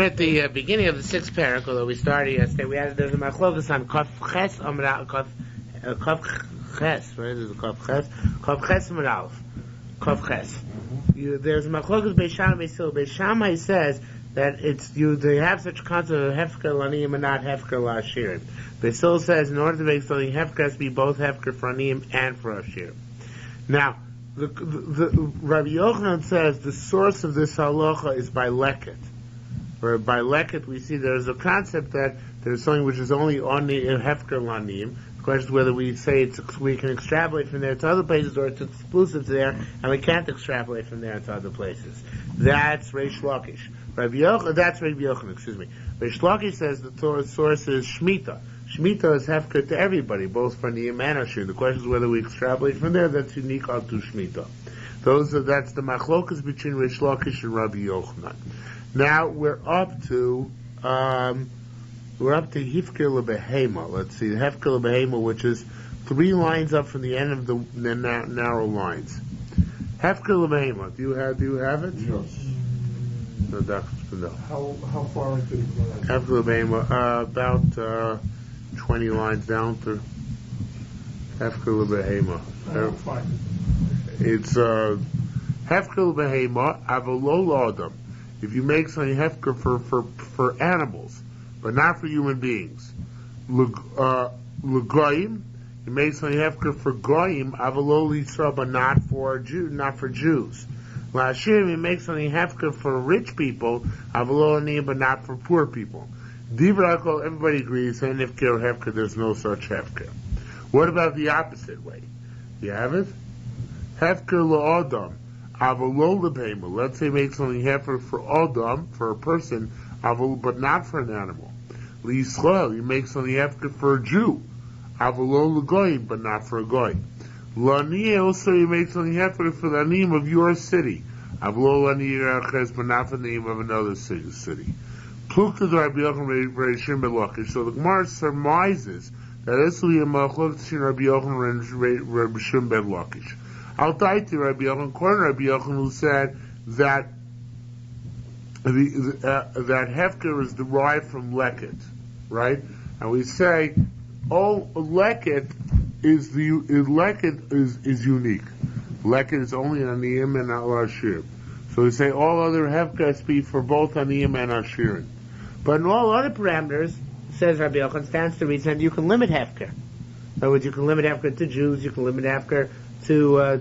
at the beginning of the sixth parak, although we started yesterday. There's a machlokas on Kaf Ches Kaf Ches, right? There's a Kaf Ches Amud Aleph. Kaf Ches. There's a machlokas Beishamai Sil. Beishamai says that they have such a concept of hefker laniyim and not hefker la'ashirim. Beisil says in order to make something hefker, it has to be both hefker for aniyim and for ashirim. Now, the Rabbi Yochanan says the source of this halacha is by leket. Where by leket we see there's a concept that there's something which is only on the hefker laniyim. The question is whether we say we can extrapolate from there to other places or it's exclusive to there, and we can't extrapolate from there to other places. That's Reish Lakish. That's Rabbi Yochanan, excuse me. Reish Lakish says the Torah's source is Shemitah. Shemitah is hefker to everybody, both for Niyim and Ashir. The question is whether we extrapolate from there. That's unique unto Shemitah. That's the machlokas between Reish Lakish and Rabbi Yochanan. Now we're up to Hifker Lebehema. Let's see, Hefker Lebehema, which is 3 lines up from the end of the narrow lines. Hefker Lebehema. Do you have it? Yes. No. How far into the Quran? Hefker Lebehema, about 20 lines down to Hefker Lebehema. It's Hefker Lebehema Avalol Adam. If you make something hefker for animals, but not for human beings, L'goyim, you make something hefker for goyim, Avalol Yisrael, but not for Jews. La'ashirim, you make something hefker for rich people, Avalol Aniyim, but not for poor people. Divrakol, everybody agrees, and if hefker, there's no such hefker. What about the opposite way? You have it? Hefker la'adam, avalol lebehema. Let's say make something hefker for adam, for a person, but not for an animal. L'Yisrael, you make something hefker for a Jew, avalol legoyim, but not for a goy. L'aniyah, also you make something hefker for the anim of your city, avalol l'aniyah aches, but not for the name of another city. So the Gemara surmises that this will be a machlok between Rabbi Yochanan and Rabbi Shimon ben Lakish. I'll tie to Rabbi Yochanan, according to Rabbi Yochanan, who said that that hefker is derived from leket, right? And we say, leket is unique. Leket is only an aniyim and not ashirim. So we say all other hefker speak for both aniyim and ashirim. But in all other parameters, says Rabbi Yochanan, stands to reason you can limit hefker. In other words, you can limit hefker to Jews, you can limit hefker to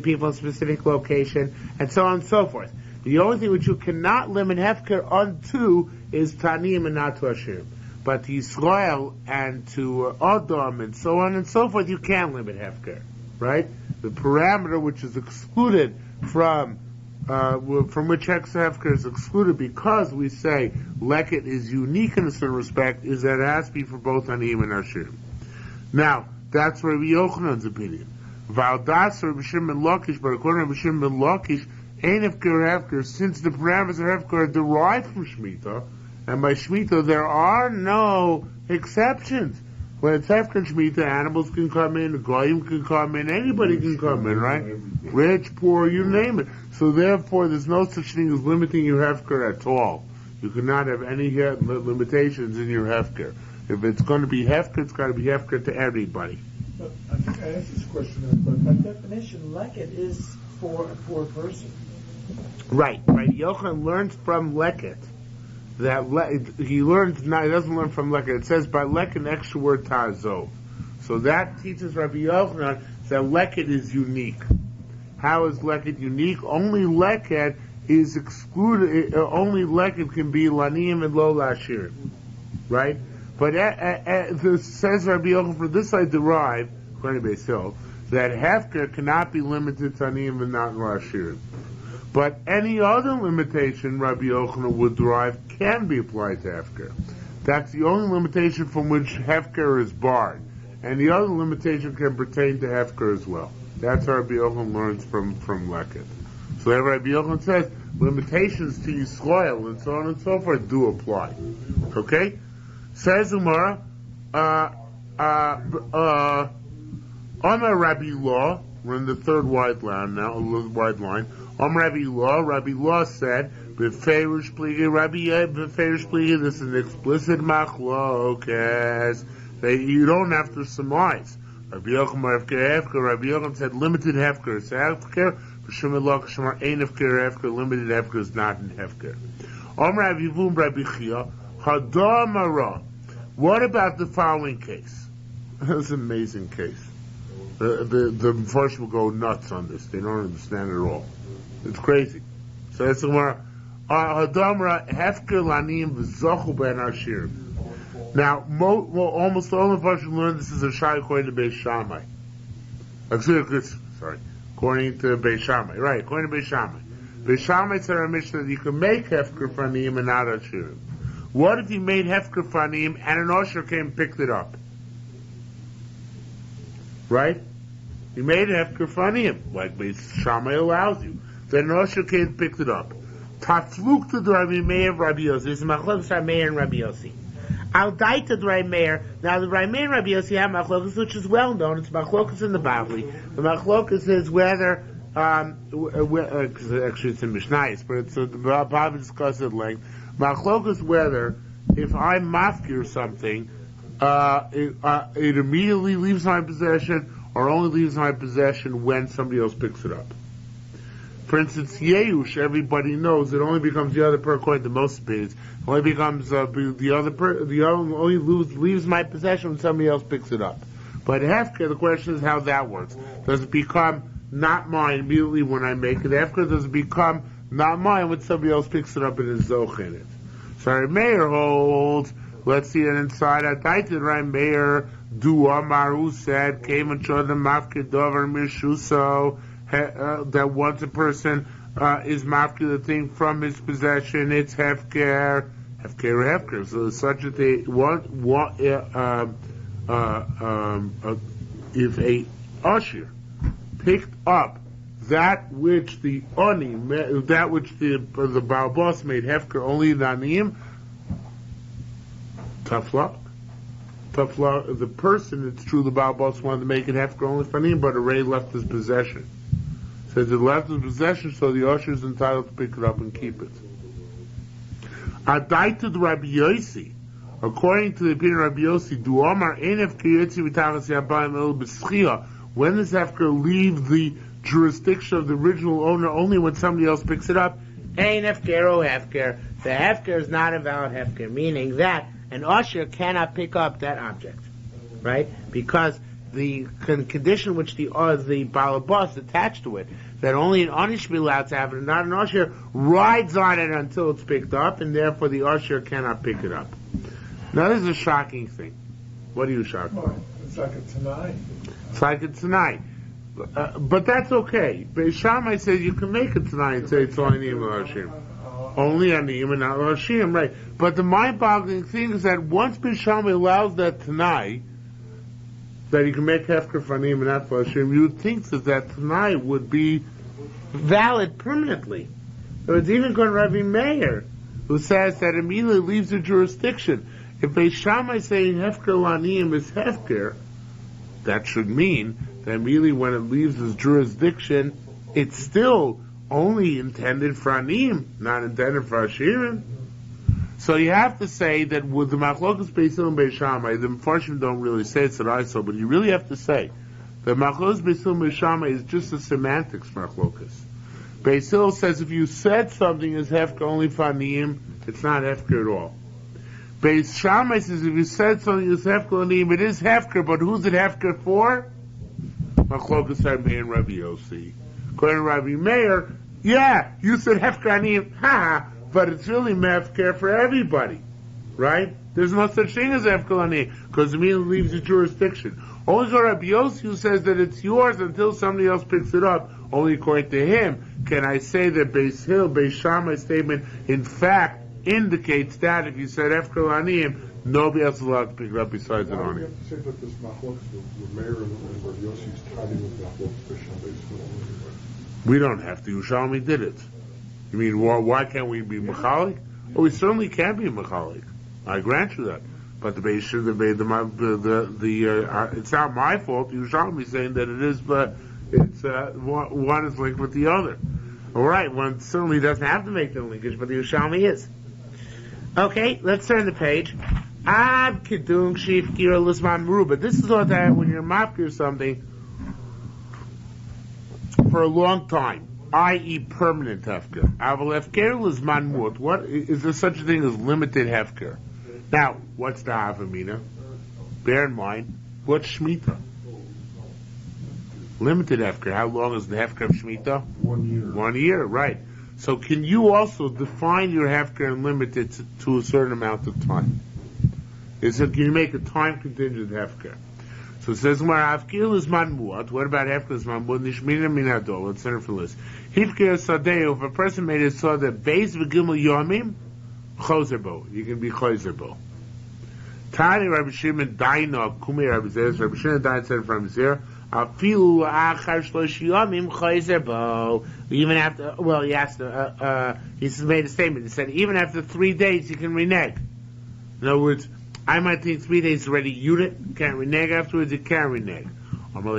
people in specific location, and so on and so forth. The only thing which you cannot limit hefker unto is tanim and not to ashirim. But to Yisrael and to Adam and so on and so forth, you can limit hefker, right? The parameter which is excluded from which hefker is excluded because we say leket is unique in a certain respect is that it has to be for both aniyim and ashirim. Now, that's Rabbi Yochanan's opinion. Valdas Rabbi Shimon ben Lakish, but according to Rabbi Shimon ben Lakish, ain't hefker, since the parameters of hefker are derived from Shemitah, and by Shemitah there are no exceptions. When it's hefker Shemitah, animals can come in, goyim can come in, anybody can come in, right? Rich, poor, you name it. So therefore, there's no such thing as limiting your hefker at all. You cannot have any limitations in your hefker. If it's going to be hefker, it's got to be hefker to everybody. But I think I asked this question, but by definition, leket is for a poor person. Right. Yochanan learns from leket. He doesn't learn from leket. It says by leket an extra word ta'azov. So that teaches Rabbi Yochanan that leket is unique. How is leket unique? Only leket is excluded. Only leket can be laniyim and lo la'ashirim, right? But says Rabbi Yochanan, from this I derive, according to Beis Hill, that hefker cannot be limited to aniyim and not la'ashirim. But any other limitation Rabbi Yochanan would derive can be applied to hefker. That's the only limitation from which hefker is barred. And the other limitation can pertain to hefker as well. That's how Rabbi Yochanan learns from leket. So Rabbi Yochanan says limitations to Yisrael and so on and so forth do apply. Okay? Says Umar, on a Rabbi Law, we're in the third wide line now, Rabbi Law said, Beferish Pligi, Beferish Pligi, this is an explicit machlokes. You don't have to surmise. Rabbi Yochanan said limited hefker is hefker. B'Shemar Lo K'Shemar Ein hefker hefker. Limited hefker is not in hefker. Rabbi Yivum Rabbi Chia Hadamara. What about the following case? That's an amazing case. The first will go nuts on this. They don't understand it at all. It's crazy. So that's the word. Hadamra hefker lanim v'zochu ben ashir. Now, almost all of us learn this is a shai according to Beis Shammai. According to Beis Shammai. Right, according to Beis Shammai. Beis Shammai said a Mishnah that you can make hefker fanim and not ashir. What if you made hefker fanim and an usher came and picked it up? Right? You made hefker fanim, like Beis Shammai allows you. Then an usher came and picked it up. Tafluk to Rabbi Meir and Rabbi Yossi. This is machlokes Rabbi Meir and Rabbi Yossi. Al daita Rabbi Meir. Now the Rabbi Meir and Rabbi Yossi have machlokes, which is well known. It's machlokes in the Bavli. The machlokes is whether, actually it's in Mishnayos, but it's the Bavli discusses at length. Machlokes whether if I mafkir something, it immediately leaves my possession, or only leaves my possession when somebody else picks it up. For instance, Yeush, everybody knows, it only becomes the other person, according to most opinions, only becomes only leaves my possession when somebody else picks it up. But Hefker, the question is how that works. Does it become not mine immediately when I make it? Hefker, does it become not mine when somebody else picks it up and is zoch in it? So Meir holds, let's see it inside. Ataited Rai Meir, Du Amar, who said, came and showed the Mafke Dover Mishuso, that once a person is mafkir the thing from his possession, it's hefker. So such a thing. If a usher picked up that which the Baal Boss made hefker only danim, tough luck. The person, it's true, the Baal Boss wanted to make it hefker only danim, but already left his possession. Says it left his possession, so the usher is entitled to pick it up and keep it. Adaited Rabbi Yossi, according to the opinion of Rabbi Yossi, Duomar Enef Kiyotzi V'Tachas Yabayim El B'Schia. When does hefker leave the jurisdiction of the original owner? Only when somebody else picks it up. Ein hefker o hefker. The hefker is not a valid hefker, meaning that an usher cannot pick up that object, right? Because the condition which the balabas attached to it, that only an onish should be allowed to have it, and not an usher, rides on it until it's picked up, and therefore the usher cannot pick it up. Now this is a shocking thing. What are you shocked about? It's like a tonight. It's like a tonight. But that's okay. Beis Shammai says you can make it tonight and say it's only Aniyim and Hashim. Only Aniyim and not Hashim, right? But the mind-boggling thing is that once Beis Shammai allows that tonight, that you can make hefker for Aniyim and not for Hashim, you would think that tonight would be valid permanently. So it's even going to Rabbi Meir, who says that immediately leaves the jurisdiction. If Beis Shammai saying hefker l'aniyim is hefker, that should mean that immediately when it leaves his jurisdiction, it's still only intended for aniyim, not intended for ashirim. So you have to say that with the machlokas Beis Hillel and Beis Shammai, the Mepharshim don't really say it's that I saw, but you really have to say that machlokas Beis Hillel and Beis Shammai is just a semantics machlokas. Beis Hillel says if you said something is hefker only for aniyim, it's not hefker at all. Beis Shammai says if you said something is hefker aniyim, it is hefker, but who's it hefker for? Machlokas Rabbi Meir and Rabbi Yossi. According to Rabbi Meir, yeah, you said hefker aniyim, but it's really hefker for everybody, right? There's no such thing as hefker aniyim because it immediately leaves the jurisdiction. Only for Rabbi Yossi, who says that it's yours until somebody else picks it up. Only according to him can I say that Beis Hillel, Beis Shammai's statement, in fact, indicates that if you said hefker aniyim, nobody else is allowed to pick it up besides an aniyim. You have to say that this machlokes with Meir and Rabbi Yossi is tied in with machlokes Beis Shammai. We don't have to. Yerushalmi did it. You mean why can't we be mechalik? Well, we certainly can be mechalik. I grant you that. But the Beis should have made it's not my fault. Yerushalmi saying that it is, but it's one is linked with the other. All right, one certainly doesn't have to make the linkage, but the Yerushalmi is. Okay, let's turn the page. Ad kedung shifkir lisman meruba. This is all that when you're mafkir something for a long time, i.e. permanent hefker. Aval hefker lisman mut. What is there such a thing as limited hefker? Now, what's the havamina? Bear in mind, what's shmita? Limited hefker. How long is the hefker of shmita? 1 year. 1 year, right. So can you also define your hefker and limit it to a certain amount of time? Can you make a time contingent hefker? So it says, "Hefker is man muat." What about hefker is man muat? Nishmina minadol. Let's enter for this. Hefker sadeo. If a person made a sada beis v'gimel yomim, chozerbo. You can be chozerbo. Tani Rabbi Shimon Daino Kumi Rabbi Zer. Rabbi Shimon Daino said from Zer. Afilu achar shlosh yomim chozerbo. Even after, well, he asked. He made a statement. He said, even after 3 days, you can renege. In other words, I might think 3 days is already unit, can't renege afterwards, you can't renege.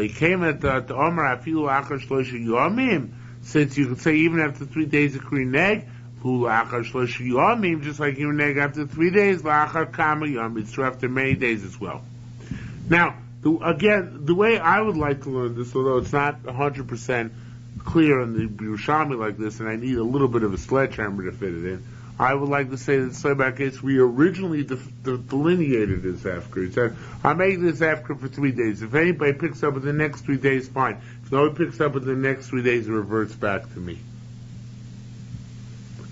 He came at the Omar Afilu Achar Shlosh Yomim, since you could say even after 3 days you can renege, Afilu Achar Shlosh Yomim, just like you renege after 3 days, Achar Kama Yom, it's true after many days as well. Now, the way I would like to learn this, although it's not 100% clear in the Yerushalmi like this, and I need a little bit of a sledgehammer to fit it in, I would like to say that Slayback case we originally delineated as Afker. He said, I'm making this Afker for 3 days. If anybody picks up in the next 3 days, fine. If nobody picks up in the next 3 days, it reverts back to me.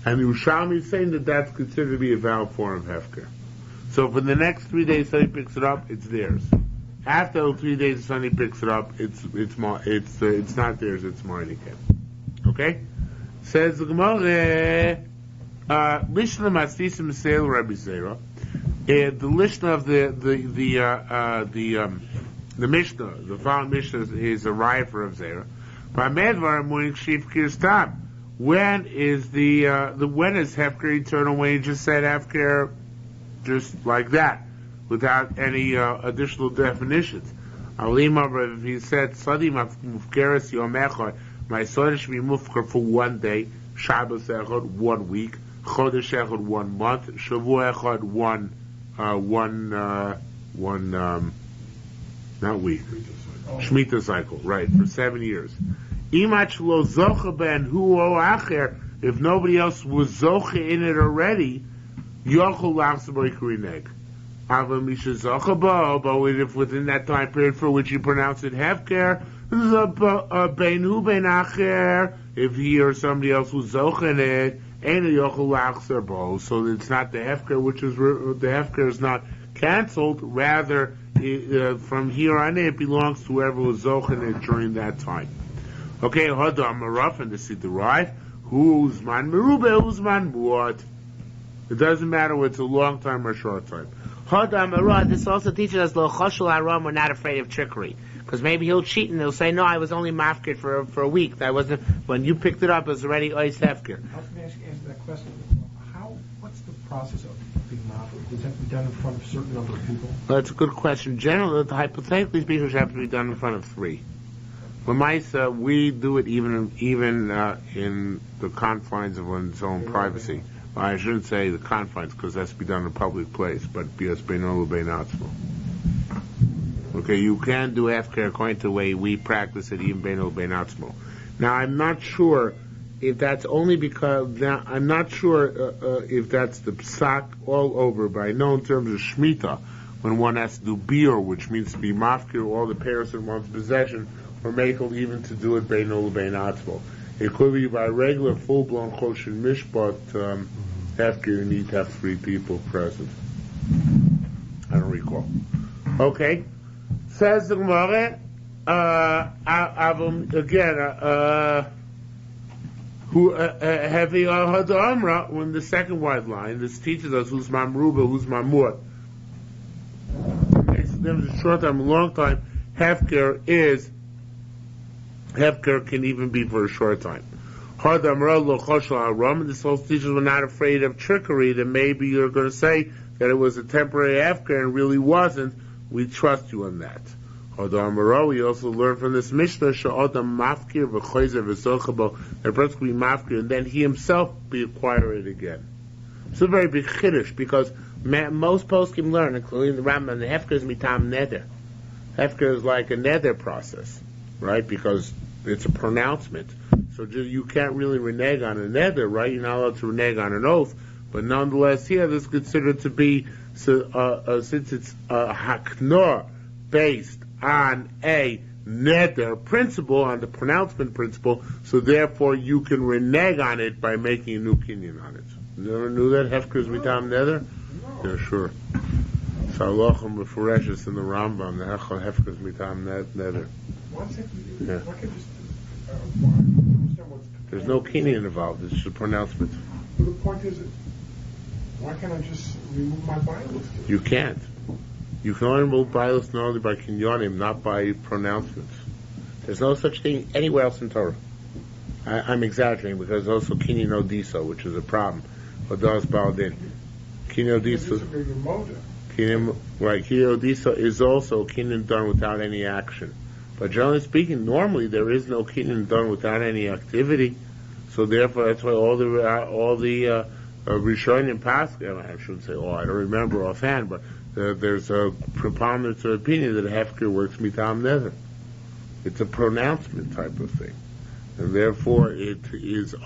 And the Yerushalmi is saying that that's considered to be a valid form of Hefker. So for the next 3 days somebody picks it up, it's theirs. After those 3 days somebody picks it up, it's not theirs, it's mine again. Okay? Says the Gemara, Lishna Masisim Seil Rabbi Zera. The Lishna of the Mishnah, the following Mishnah is a riot for Rav Zera. By Medvar Moing Shif Kirstam. When is when is Hefker eternal? When you just said Hefker just like that, without any additional definitions. Alima, if he said Sadi Mufkeres Yom Echad, my son should be mufker for 1 day, Shabbos Echad 1 week, Chodesh Echad 1 month, Shavua Echad not week, Shemitah cycle, right, for 7 years. Imach lo zocha ben hu o acher, if nobody else was zocha in it already, yochel lachsaboy krineg. Ava misha zocha bo, but if within that time period for which you pronounce it hefker, ben hu ben acher, if he or somebody else was zocha in it, ain't a yochel lachsabo. So it's not the hefker, which is the hefker is not cancelled. Rather, from here on it belongs to whoever was zocha in it during that time. Okay, Hadam Maraf, and this is derived. Who's man merube, who's man muat. It doesn't matter whether it's a long time or a short time. Hadam Maraf, this also teaches us lo choshel aram, we're not afraid of trickery. Because maybe he'll cheat and he'll say, no, I was only mafkid for a week. That wasn't, when you picked it up, it was already ois hefker. I was going to answer that question. What's the process of being mafkid? Does it have to be done in front of a certain number of people? Well, that's a good question. Generally, hypothetically speaking, it should have to be done in front of 3. With Maisa, we do it even in the confines of one's own privacy. Well, I shouldn't say the confines, because that's to be done in a public place, but bias beinolu beinatzmo. Okay, you can do hefker according to the way we practice it, even beinolu beinatzmo. Now, I'm not sure if that's only because, I'm not sure if that's the psak all over, but I know in terms of Shemitah, when one has to do biur, which means to be mafkir all the pairs in one's possession, or makel even to do it beinolu beinatzmo. It could be by regular full-blown kosher mishpat hefker, you need to have 3 people present. I don't recall. Okay. Says the Gemara, again, who heavy hadamra, when the second wide line, this teaches us who's mamruba, who's mamut. Makes a difference in short time, a long time. Hefker can even be for a short time. Hadamra lo choshel haram. This whole teaches we're not afraid of trickery. That maybe you're going to say that it was a temporary hefker and really wasn't. We trust you on that. We also learn from this Mishnah Sha'adam Mafkir v'Choyzer v'Zochabo, that a person can be Mafkir and then he himself be acquire it again. It's a very big chiddush because most poskim learn, including the Rambam, the Hefker is mitam neder. Hefker is like a neder process, right? Because it's a pronouncement. So you can't really renege on a neder, right? You're not allowed to renege on an oath, but nonetheless, here this is considered to be since it's a haknor based on a neder principle, on the pronouncement principle, so therefore you can renege on it by making a new kinyan on it. You never knew that? Hefker is mitam neder? No. Yeah, sure. Salochem Mefureshes in the Rambam, the Hefker is mitam neder. One second. Yeah. Why can't just, why, I don't understand what's... There's no kinyan involved, it's just a pronouncement. But the point is, why can't I just remove my Bible? You can't. You can only remove bias only by kinyanim, not by pronouncements. There's no such thing anywhere else in Torah. I'm exaggerating because there's also kinyan odiso, which is a problem. Odas baldin. Kinyan odiso. Kinyan odiso is also kinyan done without any action. But generally speaking, normally there is no kinyan done without any activity. So therefore, that's why all the Rishonim Pascha, I shouldn't say all, I don't remember offhand, but there's a preponderance of opinion that a hefker works mitam neder. It's a pronouncement type of thing, and therefore it is it's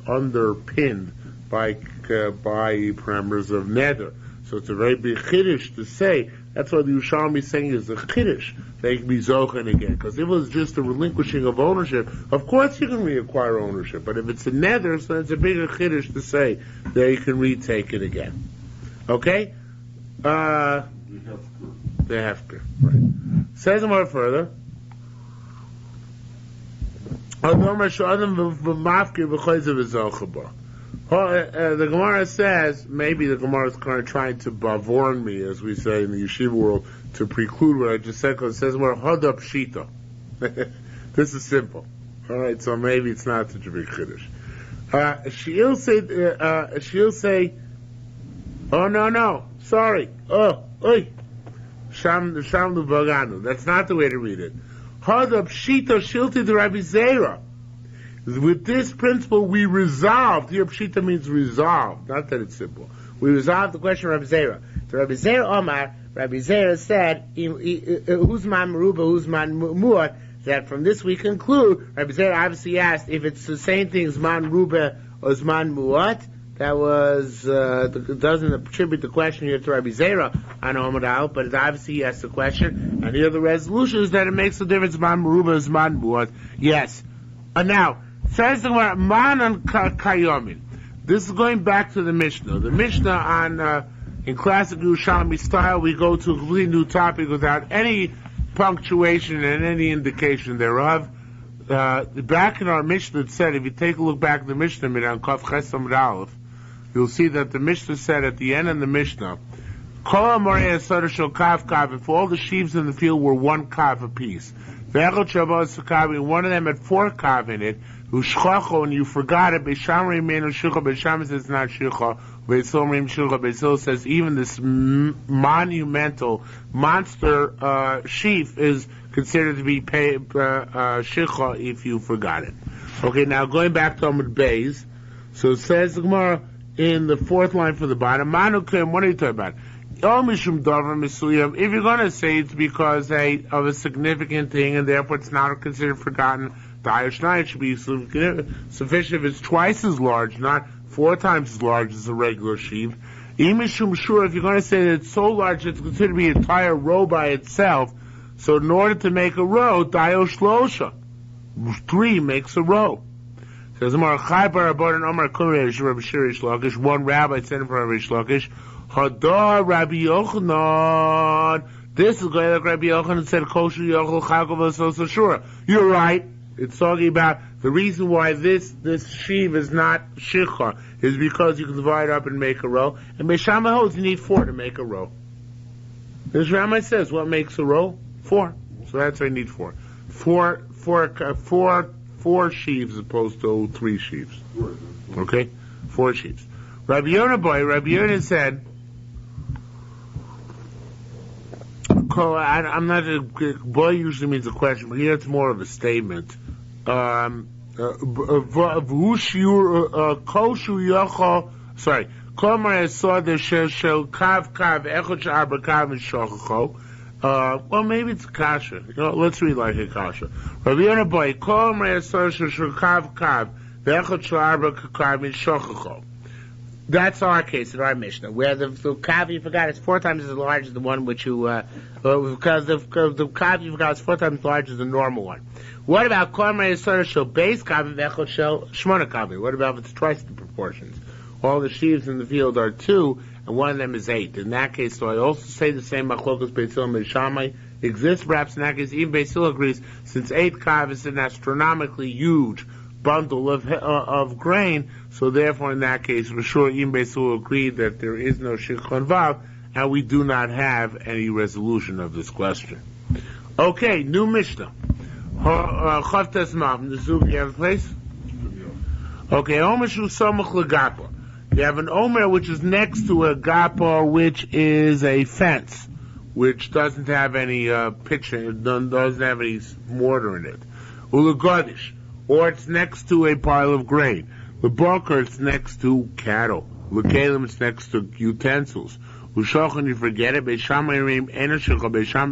underpinned by parameters of neder. So it's a very big chiddush to say. That's why the Yerushalmi is saying is a chiddush. They can be zochen again, because if it was just a relinquishing of ownership, of course you can reacquire ownership. But if it's a neder, so it's a bigger chiddush to say that you can retake it again. Okay? The hefker. Right. Says more further. The Gemara says, maybe the Gemara is kind of trying to bavorn me, as we say in the yeshiva world, to preclude what I just said, because it says, well, hodap shita. This is simple. Alright, so maybe it's not such a big chiddush. She'll say, oh, no, sorry. Oh, oi. Sham baganu. That's not the way to read it. Hodap shita shilti de Rabbi Zera. With this principle, we resolved. Here, pshita means resolved, not that it's simple. We resolved the question of Rabbi Zera. To Rabbi Zera Omar, Rabbi Zera said, who's man meruba, who's man mu'at, that from this we conclude, Rabbi Zera obviously asked if it's the same thing as man meruba or as man mu'at. That was, doesn't attribute the question here to Rabbi Zera on Omar Al, but it obviously he asked the question, and here the resolution is that it makes a difference man meruba as man mu'at. Yes. Now, says the Gemara, man and kayomin. This is going back to the Mishnah. The Mishnah on in classic Yerushalmi style, we go to a completely new topic without any punctuation and any indication thereof. Back in our Mishnah, it said, if you take a look back at the Mishnah, on Kaf Ches Amud Aleph, you'll see that the Mishnah said at the end of the Mishnah, Kol Amorei Asar Shel Kav Kav, if all the sheaves in the field were one kav apiece, V'echot Shabbat Sakav, one of them had 4 kav in it, Ushchacho, and you forgot it, Beisham Reimenu Shilcha, Beisham says it's not Shilcha, Beisol Reim Shilcha, Beisol says even this monumental monster sheaf is considered to be Shilcha if you forgot it. Okay, now going back to Amud Beis, so it says the Gemara in the 4th line from the bottom, Manukim, what are you talking about? If you're going to say it's because of a significant thing and therefore it's not considered forgotten, the Ayashnai should be sufficient if it's twice as large, not 4 times as large as a regular sheaf. Imishum shiur, if you're going to say that it's so large it's considered to be an entire row by itself, so in order to make a row, Dayo Shlosha, 3 makes a row. Says one rabbi said in front of Rabbi Shlokish, Hadar Rabbi Yochanan. This is going like Rabbi Yochanan said, Kosher Yochel Chakov so sure. You're right. It's talking about the reason why this sheaf is not Shicha is because you can divide up and make a row. And Beishama holds you need 4 to make a row. This Rabbi says, what makes a row? 4. So that's why you need 4. 4 sheaves as opposed to 3 sheaves. Okay? 4 sheaves. Rabbi Yonah said, I'm not a boy. Usually means a question, but here it's more of a statement. Who shiur koshu yochol? Sorry. Kolmar saw the shel kav echot sh'arba kav and shochacho. Well, maybe it's kasha. Let's read like a kasha. Rabbi Yonah boy kolmar saw shel kav echot sh'arba kav and shochacho. That's our case in our Mishnah, where the kav you forgot is 4 times as large as the one which you because the kav you forgot is 4 times as large as the normal one. What about kolmar yisrael shel beis kav v'echot shel shmona kav? What about if it's twice the proportions? All the sheaves in the field are 2, and one of them is 8. In that case, so I also say the same machlokas Beis Hillel and Beis Shammai exists. Perhaps in that case, even Beis Hillel agrees, since 8 kav is an astronomically huge bundle of grain, so therefore in that case, for sure, even Beis Hillel agreed that there is no shikha vav, and we do not have any resolution of this question. Okay, new Mishnah. Chavtes Mav, the Zug, you have a place? Okay, Omer Shu Samach L'Gapa. You have an Omer which is next to a Gapa, which is a fence, which doesn't have any pitching, doesn't have any mortar in it. Ulagadish, or it's next to a pile of grain. L'Barker, it's next to cattle. L'Kalim, it's next to utensils. Ushochan, you forget it. Beis Shammai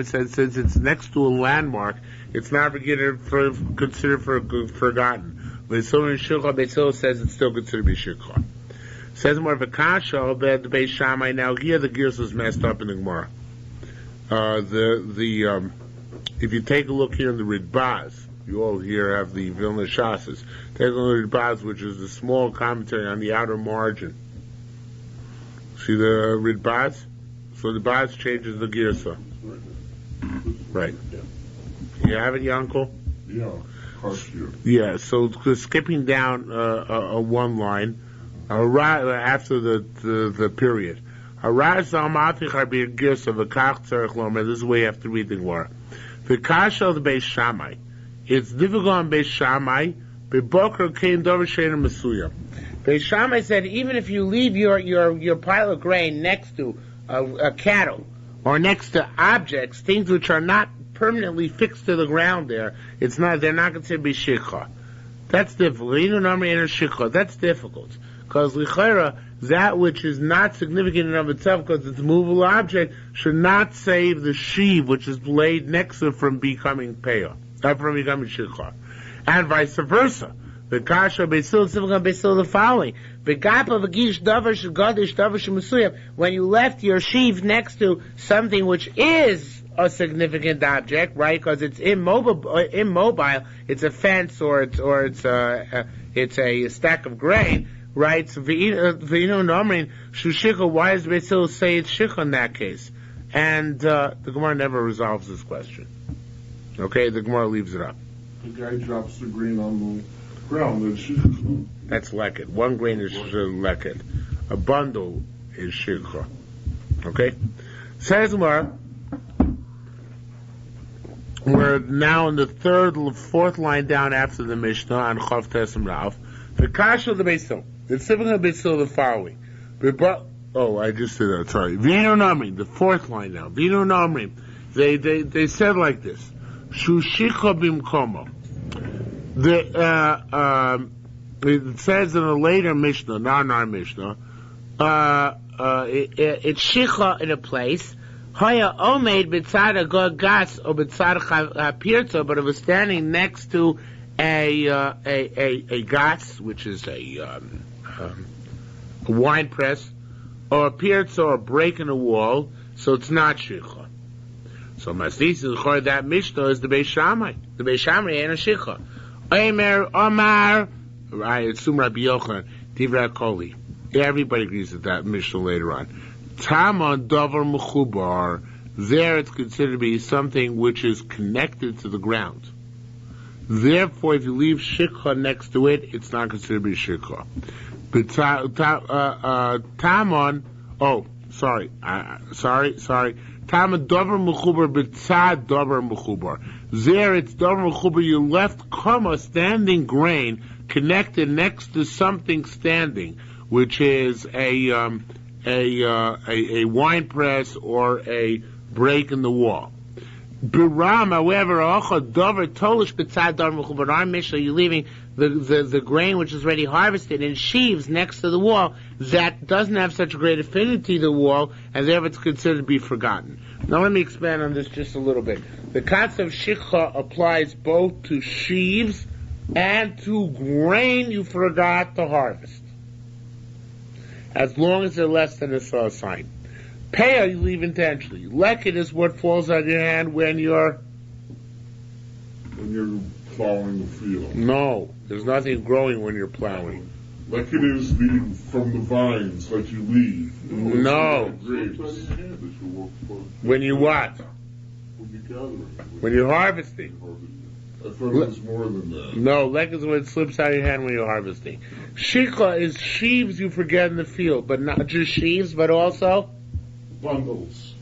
says since it's next to a landmark, it's not considered forgotten. Beis Hillel says it's still considered to be shikha. Says more of a kasha, but the Beis Shammai, now here the gears was messed up in the Gemara. If you take a look here in the Ridbaz, you all here have the Vilna Shasas. Take a look at the Ridbaz, which is the small commentary on the outer margin. See the Ridbaz? So the Baz changes the girsa. Right. You have it, Yankel? Yeah. Yeah, so skipping down one line after the period. This is the way you have to read the Gemara. The kasha of the Beis Shammai. It's difficult on Beis Shammai. Beis Shammai said even if you leave your pile of grain next to a cattle or next to objects, things which are not permanently fixed to the ground there, they're not considered to be shikha. That's difficult. That's difficult. Because lichera, that which is not significant in of itself because it's a movable object, should not save the sheave which is laid next to it from becoming peah, from becoming shikha. And vice versa. The kasha besil the following. When you left your sheave next to something which is a significant object, right? Because it's immobile. It's a fence or it's a stack of grain, right? So shushika. Why does Beis say it's shikha in that case? And the Gemara never resolves this question. Okay, the Gemara leaves it up. The guy drops the grain on the ground. That's leket. One grain is leket. A bundle is shikha. Okay? Says Gemara, we're now in the fourth line down after the Mishnah on Chav Tesem Rav. The kasha of the Beis Hillel. The sibling of Beis Hillel the following. I just said that. Sorry. Vino Namrim. The fourth line now. Vino Namrim. They said like this. Shushicha bimkomo. It says in a later Mishnah, not in our Mishnah, it's shicha in a place. Haya omeid b'tzad a gas or b'tzad hapirtza, but it was standing next to a gas, which is a wine press, or a pirtza, or a break in a wall, so it's not shicha. So Masdis is that Mishnah is the Beis Shammai. The Beis Shammai ain't a shicha. Omer Omar, right? Sum Rabbi Yochanan Divrei Koli. Everybody agrees with that Mishnah later on. Tama Davar Mechubar. There it's considered to be something which is connected to the ground. Therefore, if you leave shikha next to it, it's not considered to be shikha. But Tamon. Oh, sorry. Tama Davar Mechubar B'tzad Davar Mechubar. There it's Davar Mechubar. You left kama standing grain connected next to something standing, which is a wine press or a break in the wall. Biram, however, but our Mishnah, you're leaving the grain which is already harvested in sheaves next to the wall that doesn't have such a great affinity to the wall, and therefore it's considered to be forgotten. Now let me expand on this just a little bit. The concept of shikha applies both to sheaves and to grain you forgot to harvest, as long as they're less than a sign. Peah you leave intentionally. Leket is what falls on your hand when you're plowing the field. No, there's nothing growing when you're plowing. Leket is from the vines that you leave. No. Grapes. When you what? When you gather it. When you're harvesting. I thought it was more than that. No, leket is when it slips out of your hand when you're harvesting. Shikha is sheaves you forget in the field, but not just sheaves, but also Bundles.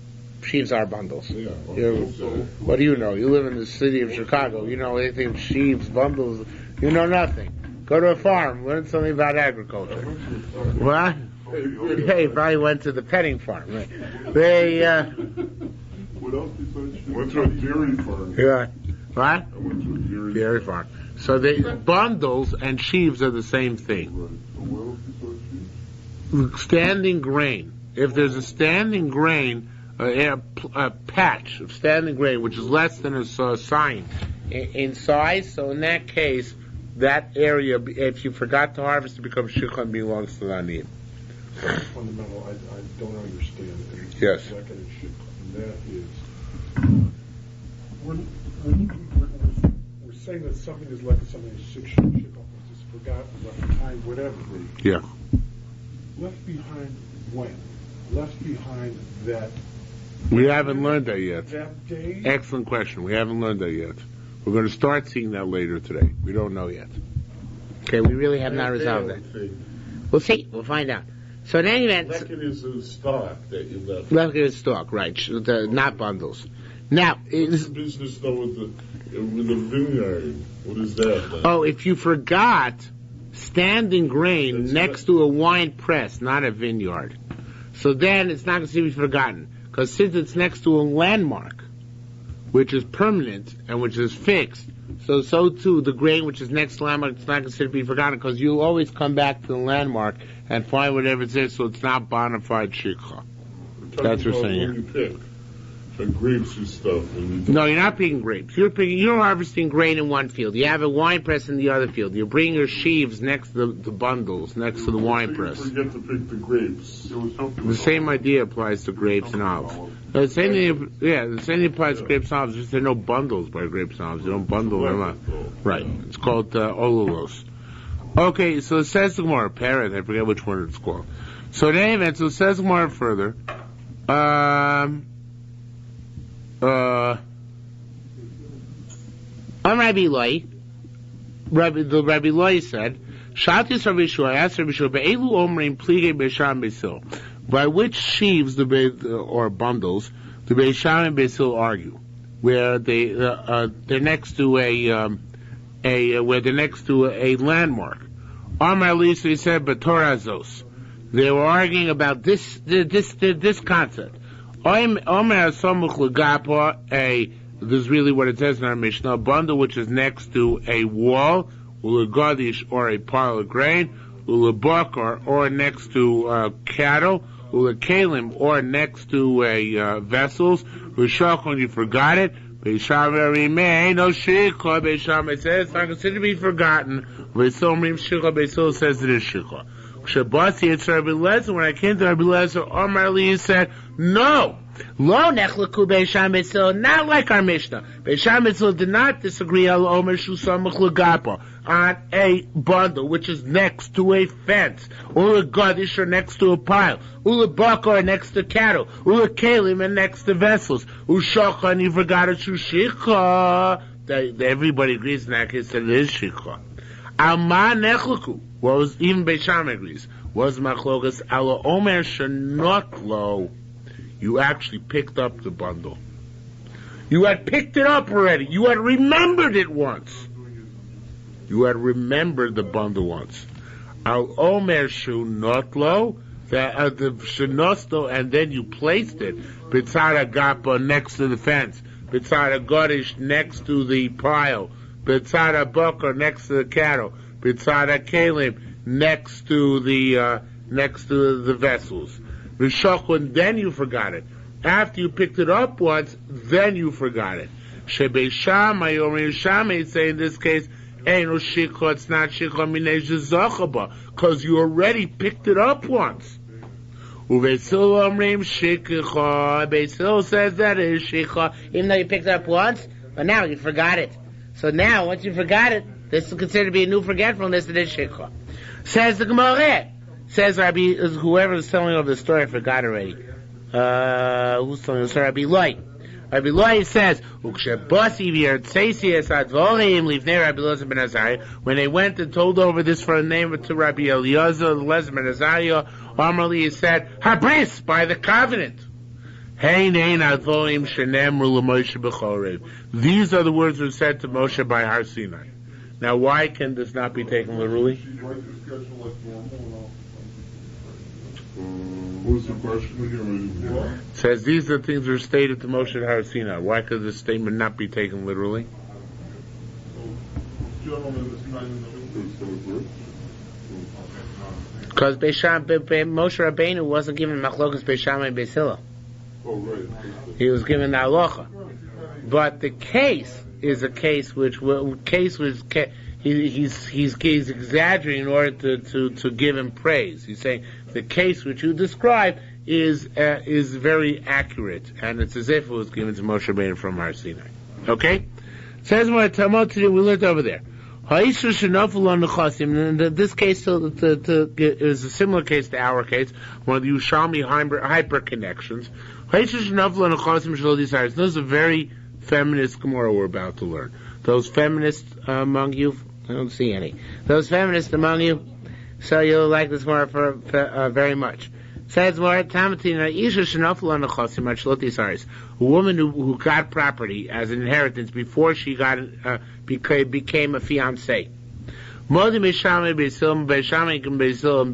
sheaves are bundles. Yeah. What do you know? You live in the city of Chicago. You know anything of sheaves, bundles? You know nothing. Go to a farm. Learn something about agriculture. What? Yeah, you probably went to the petting farm. Right? They. What else besides sheep? Went to a dairy farm. Yeah. What? I went to a Dairy farm. So the bundles and sheaves are the same thing. What else besides sheep? Standing grain. If there's a standing grain, a patch of standing grain which is less than a sign in size, so in that case, that area, if you forgot to harvest, it becomes shikha and belongs to the aniyim. Fundamental, I don't understand. Yes. Second is shikha, and that is, we're saying that something is like something is shikha, it's forgotten, left behind, whatever. Yeah. Left behind when? Left behind that. We haven't learned that yet. That day. Excellent question. We haven't learned that yet. We're going to start seeing that later today. We don't know yet. Okay, we really have not resolved that. We'll see. We'll find out. So in any event, Leket is a stock that you left. left is stock, right? Not bundles. Now, What's the business though with the vineyard? What is that then? oh, if you forgot standing grain That's next to a wine press, not a vineyard, so then it's not going to be forgotten. Because since it's next to a landmark, which is permanent and which is fixed, so too the grain which is next to the landmark, it's not considered to be forgotten because you'll always come back to the landmark and find whatever it is, so it's not bona fide shikha. That's what we're saying. When you pick grapes and stuff. No, you're not picking grapes. You're harvesting grain in one field. You have a wine press in the other field. You bring your sheaves next to the bundles, next to the wine press. You forget to pick the grapes. The same idea applies to grapes and olives. The same thing applies to grapes and olives. Just there are no bundles by grapes and olives. You don't bundle them up. Right. It's called olulos. Okay, so it says the Gemara, parrot, I forget which one it's called. So in any event, so it says the Gemara further. Rabbi Loi, Rabbi Loi said, Shatis Rabbi Shua, I asked Rabbi Shua, Be'elu omrim plige be'sham be'sil. By which sheaves or bundles do Be'sham and Be'sil argue? Where they're next to where they're next to a landmark. Amar Lisa, he said, B'torazos. They were arguing about this concept. This is really what it says in our Mishnah, a bundle which is next to a wall, ulagadish, or a pile of grain, ulabak, or next to cattle, ulakalim, or next to vessels, ushach, when you forgot it, Beisham remain no shikha. Beisham, it says it's not considered to be forgotten. Beisomrim shikha. Beisol says it is shikha. Shabasi it's Rabbi Lezer. When I came to Rabbi Lezer, Omar Li said, no. Lo nechlaku Beisham Beisol, not like our Mishnah. Beisham Beisol did not disagree on Omer Shusamach Lagapa on a bundle which is next to a fence, or a gadish, or next to a pile, or a bakar next to cattle, or a kalim and next to vessels, ushakha and you forgot it shikha. Everybody agrees in that case that it is shikha. Alma nechlaku. What was even Beisham agrees was machlokas ala Omer shenotlo. You actually picked up the bundle. You had picked it up already. You had remembered it once. You had remembered the bundle once. Al Omer shu notlo. the shenosto, and then you placed it b'tzara gapa next to the fence, b'tzara godish next to the pile, b'tzara bakar next to the cattle, b'tzara kalim next to the vessels. V'shachon, then you forgot it. After you picked it up once, then you forgot it. Shebei Shammai, Yerushalmi say in this case, Eino shikha, it's not shikha minei zechaba, because you already picked it up once. Uvesil omrim shikha. Beis says that is shikha, Even though you picked it up once, but now you forgot it. So now, once you forgot it, this is considered to be a new forgetfulness that is shikha. Says the Gemara. Says Rabbi, whoever is telling over the story, I forgot already. Who's telling the story? Rabbi Loi. Rabbi Loi says, when they went and told over this for a name to Rabbi Eliezer, Lezer ben Azariah, Amrli, he said, Habris, by the covenant. These are the words that were said to Moshe by Har Sinai. Now, why can this not be taken literally? What's the question again? It says these are the things that are stated to Moshe at Har Sinai. Why could this statement not be taken literally? Because Moshe Rabbeinu wasn't given Machlokas Beis Shammai and Beis Hillel. Oh, right. He was given the halacha. But the case is a case he's exaggerating in order to give him praise. He's saying the case which you describe is very accurate, and it's as if it was given to Moshe Rabbeinu from Har Sinai. Okay? Says what Talmud today we learned over there. This case is a similar case to our case, one of the Yerushalmi hyper connections. Those are very feminist Gemara we're about to learn. Those feminists among you, I don't see any. Those feminists among you, so you'll like this Gemara for very much. Says more, a woman who got property as an inheritance before she got became a fiancée. Modim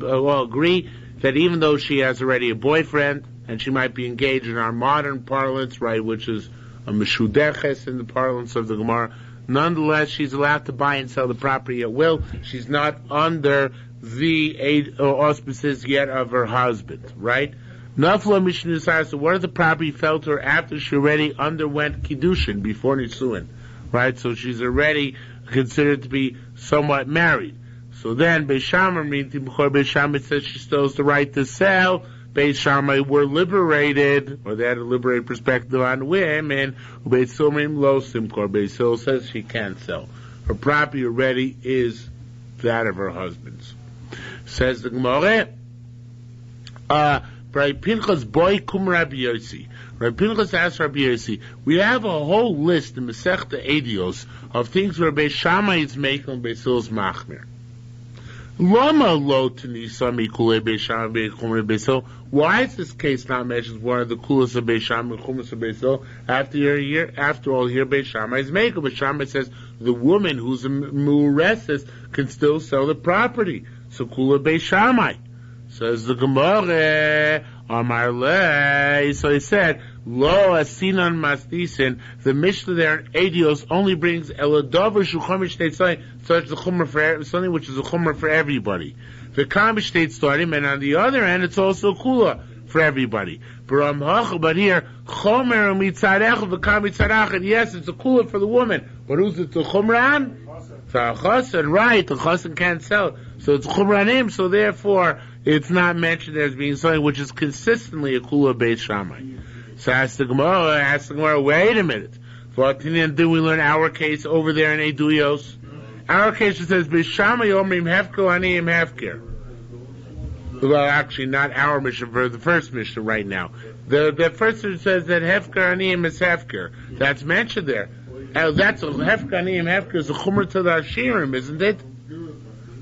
all agree that even though she has already a boyfriend and she might be engaged in our modern parlance, right, which is a meshudeches in the parlance of the Gemara, nonetheless she's allowed to buy and sell the property at will. She's not under the auspices yet of her husband, right? Nafla Mishnah. So what if the property fell to her after she already underwent kiddushin before nisuin, right? So she's already considered to be somewhat married. So then Beis Shammai says she still has the right to sell. Beis Shammai were liberated, or they had a liberated perspective on women. Beis Hillel says she can't sell. Her property already is that of her husband's. Says the Gemara, Rabbi Pinchas boy kum Rabbi Yossi. Rabbi Pinchas asked Rabbi Yossi, we have a whole list in Masechta Edios of things where Beis Shammai is making Beis Hillel's machmir. Lama lo tenisami kulei Beis Shammai Beis Hillel. Why is this case not mentioned as one of the kulas of Beis Shammai Chumas of Beis Hillel? After all, here Beis Shammai is making. Beis Shammai says the woman who's a mureses can still sell the property. So kula Beis Shammai. Says the Gemara, Amar Le. So he said, Lo asinan masdisin. The Mishnah there in Edios only brings eladover shuchomish state something such a chumrah for something which is a chumrah for everybody. The kamish state starting, and on the other end, it's also kula for everybody. But here, chomer mitzarecha v'kam mitzarach. Yes, it's a kula for the woman. But who's it? The chumran? It's a chassan, right? The chassan can't sell. So it's chumranim. So therefore, it's not mentioned as being something which is consistently a kula Beis Shammai. So ask the Gemara, wait a minute. What did we learn our case over there in Eduyos? Our case it says, Beis Shammai omrim hefker aniyim hefker. Well, actually, not our mission, for the first mission right now. The first one says that hefker aniyim is hefker. That's mentioned there. That's a hefker aniyim hefker is a chumrah to the Ashirim, isn't it?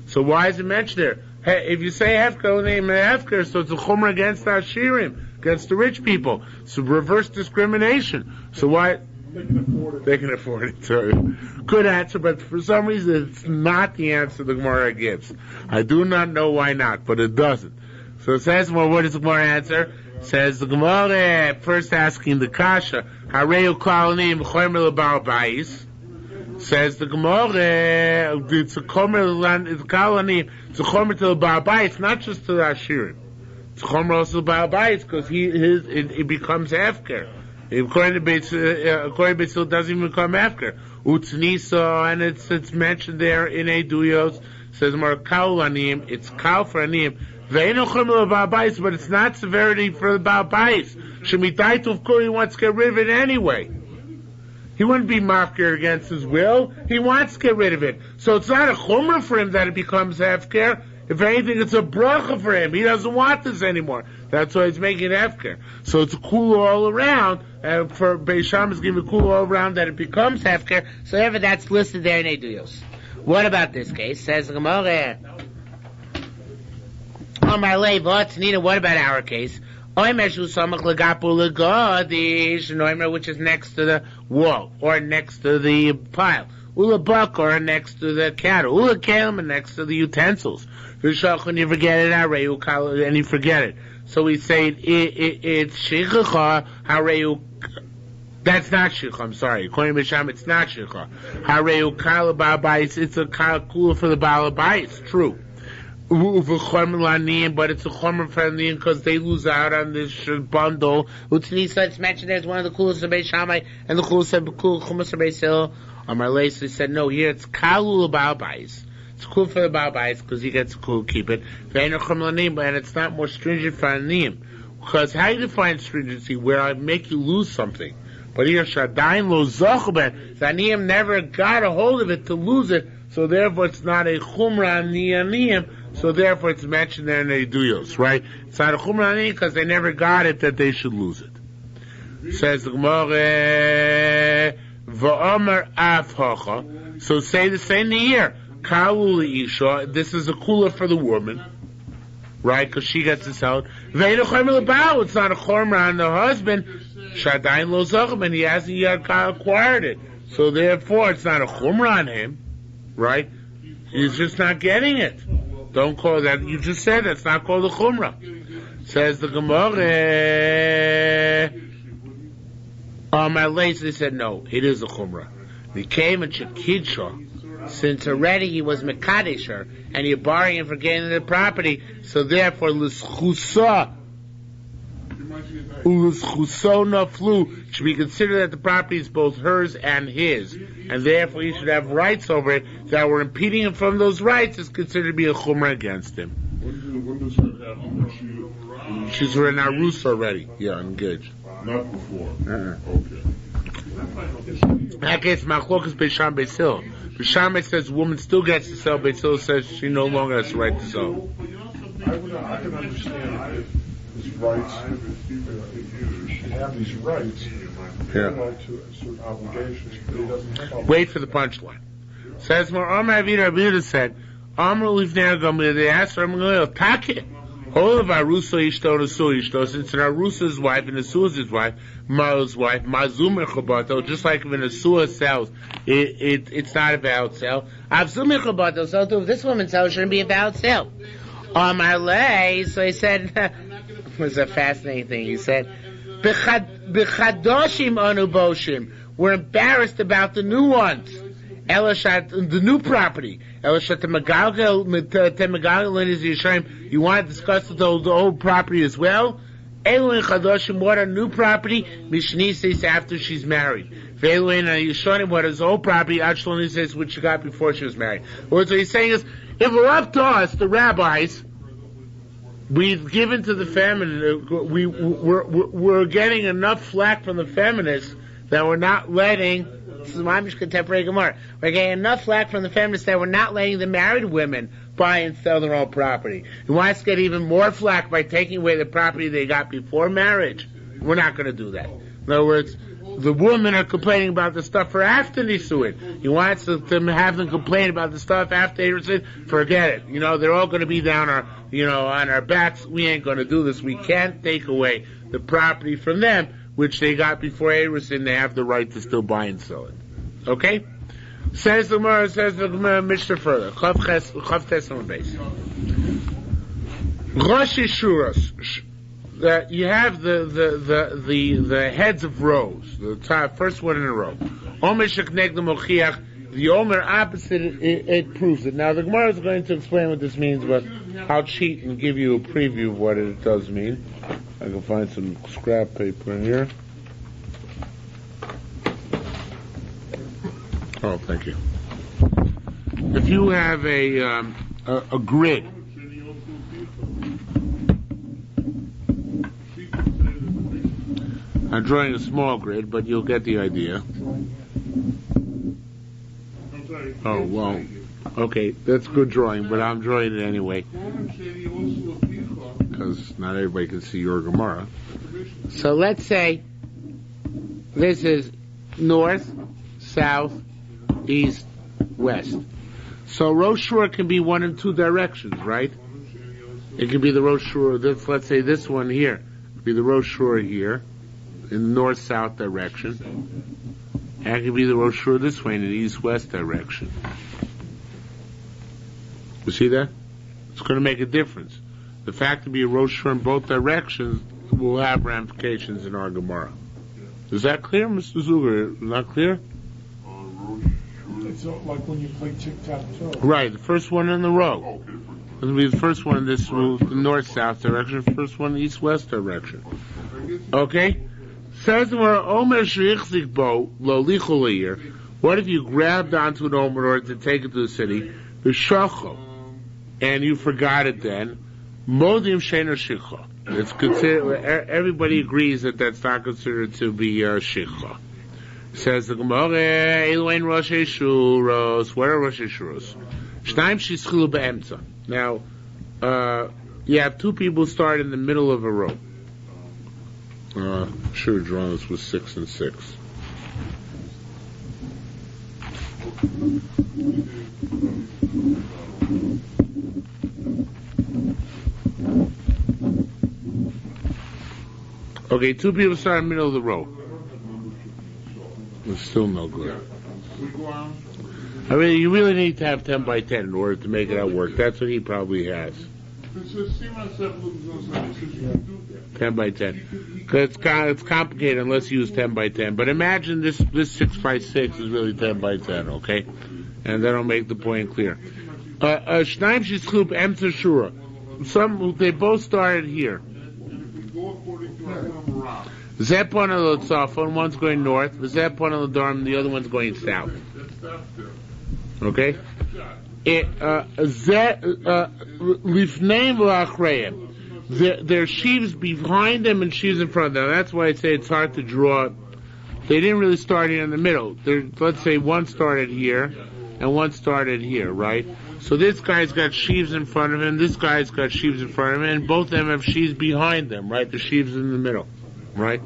So why is it mentioned there? Hey, if you say hefker aniyim hefker, so it's a chumrah against the Ashirim, against the rich people. So reverse discrimination. So why? They can afford it. So, good answer, but for some reason it's not the answer the Gemara gives. I do not know why not, but it doesn't. So it says, well, what does the Gemara answer? Says the Gemara, first asking the Kasha, Hareu Kalanim Chomer L'Baal Bayis. Says the Gemara, it's a Chomer, it's Kalanim, it's a Chomer to the Baal Bayis, not just to the Ashirim. It's a Chomer also to the Baal Bayis, because it becomes Hefker. According to Beis, it doesn't even become Hefker. Utznisa, and it's mentioned there in Eduyos, says more Kalanim, it's Kal for Anim. But it's not severity for the Baal Bayis. Shemitaitu, of course, he wants to get rid of it anyway. He wouldn't be mafker against his will. He wants to get rid of it. So it's not a chumrah for him that it becomes hefker. If anything, it's a bracha for him. He doesn't want this anymore. That's why he's making it hefker. So it's a cool all around. For Beis Shammai is giving a cool all around that it becomes hefker. So ever that's listed there in Eduyos. What about this case? Says the Gemara. Oh my levot, Nina, what about our case? Which is next to the wall, or next to the pile. Ulabuk, or next to the cattle. Ulakalim, and next to the utensils. When you forget it, and you forget it. So we say it's shichacha, hareu. That's not shichacha, I'm sorry. According to Misham, it's not shichacha. Hareu kala ba'abayis, it's a kula for the ba'abayis, true. But it's a chomer for them because they lose out on this bundle. Utznisa, it's mentioned as one of the coolest of Beis Shammai and the coolest of Chumash of Beis Hillel. Amar Leisi said, no, here it's kalul Baal Bayis. It's cool for the Baal Bayis because he gets cool keep it. And it's not more stringent for Anim. Because how do you define stringency? Where I make you lose something. But here, Shadain lo zochben. Anim never got a hold of it to lose it. So therefore it's not a chumrah niyanim. So therefore it's mentioned there in the Eduyos, right? It's not a chumrah niyanim because they never got it that they should lose it. Says the Gemara, v'omer af hocha. So say the same here. Kalu isha. This is a kula for the woman, right? Because she gets this out. Ve'enu chomer l'ba'al. It's not a chumrah on the husband. Shadain lo zachem, and he hasn't yet acquired it. So therefore it's not a chumrah on him. Right? He's just not getting it. Don't call that. You just said that's not called a chumrah. Says the Gemara. My lazy said no, it is a chumrah. He came and Shekidsha, since already he was mekadesher, and you're barring him for getting the property. So therefore, l'schusa flu should be considered that the property is both hers and his, and therefore he should have rights over it. That were impeding him from those rights is considered to be a chumrah against him. When does that happen? She's in Arus already. Yeah, engaged. Not before. Okay. That case, Machlokas Beis Shammai Beis Hillel. Beis Shammai says the woman still gets to sell. Beis Hillel says she no longer has the right to sell. I can understand if his rights, he have these rights, like to certain obligations, but he doesn't have obligations. Wait for the punchline. Says more. Amar Avida said, Amar Livnei Gamliel. They asked her, Take all of Arusa Ishto Nesu Ishto. Since an Arusa's wife and Nesu's his wife, Ma's wife, Mazum Mechabato. Just like when Nesua sells, it's not a valid sale. Avzum Mechabato. So if this woman sells, it shouldn't be a valid sale. Amar Lei. So he said, it was a fascinating thing. He said, B'chadoshim anu boshim. We're embarrassed about the new ones. Elishat, the new property. Elishat Temagalgal is Yerushalmi. You want to discuss the old property as well? Elin Chadoshim, what a new property? Mishni says after she's married. Ve'elin Yerushalmi, what is old property? Achloni says what she got before she was married. What he's saying is, if we're up to us, the rabbis, we've given to the feminine. We're getting enough flack from the feminists that we're not letting. This is Mamish contemporary Gemara. We're getting enough flack from the feminists that we're not letting the married women buy and sell their own property. We want to get even more flack by taking away the property they got before marriage. We're not going to do that. In other words, the women are complaining about the stuff for after Nisuin. He wants to have them complain about the stuff after Nisuin. Forget it. They're all going to be down on our backs. We ain't going to do this. We can't take away the property from them, which they got before Erusin. They have the right to still buy and sell it. Okay? Says the Mishnah further. Chav Tes on the base. Rosh Shuras. You have the heads of rows, the top, first one in a row. Omer shekneg the mochiach. The Omer opposite it proves it. Now the Gemara is going to explain what this means, but I'll cheat and give you a preview of what it does mean. I can find some scrap paper in here. Oh, thank you. If you have a grid. I'm drawing a small grid, but you'll get the idea. Oh, well, okay, that's good drawing, but I'm drawing it anyway. Because not everybody can see your Gemara. So let's say this is north, south, east, west. So Rosh Shur can be one in two directions, right? It can be the Rosh Shur, let's say this one here. It could be the Rosh Shur here, in the north-south direction. And it could be the Rosh Shur this way in the east-west direction. You see that? It's going to make a difference. The fact to be a Rosh Shur in both directions will have ramifications in our Gemara. Is that clear, Mr. Zuger? Not clear? It's like when you play tic-tac-toe. Right, the first one in the row. It'll be the first one in this row, the north-south direction, first one in the east-west direction. Okay? Says the Gemara, Omer sheichzik bo lo lichol leir. What if you grabbed onto an Omer in order to take it to the city, v'shacho, and you forgot it then, modim she'ena shicha. It's considered, everybody agrees that that's not considered to be shicha. Says the Gemara, Eloin Rosh Shuros. What are Rosh Shuros? Shnaim shischilu be'emtza. Now, you have two people start in the middle of a row. Should have drawn this with 6 and 6. Okay, two people start in the middle of the row. It's still no good. I mean, you really need to have 10 by 10 in order to make it out work. That's what he probably has. 10 by 10. Because it's complicated unless you use 10 by 10. But imagine this 6 by 6 is really 10 by 10, okay? And that'll make the point clear. Shnaim shishlup emtzer shura. They both started here. Zepon al Tzafon, one's going north, Zepon al Dorm, the other one's going south. Okay? Lifneim v'achreim. There's sheaves behind them and sheaves in front of them. That's why I say it's hard to draw. They didn't really start here in the middle. Let's say one started here and one started here, right? So this guy's got sheaves in front of him, this guy's got sheaves in front of him, and both of them have sheaves behind them, right? The sheaves in the middle. Right?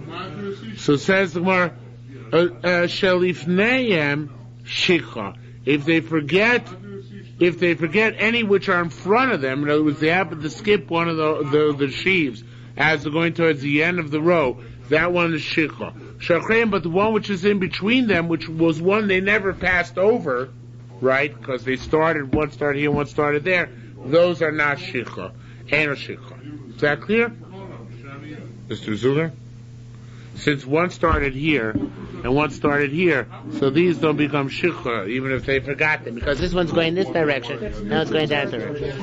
So says the Gemara, Shalifneim Shikha. If they forget any which are in front of them, in other words, they happen to skip one of the sheaves as they're going towards the end of the row, that one is Shikha. Shachreim, but the one which is in between them, which was one they never passed over, right? Because one started here, one started there, those are not Shikha. Ain't a Shikha. Is that clear? Mr. Zuger? Since one started here and one started here, so these don't become shikha even if they forgot them, because this one's going this direction, now it's going that direction.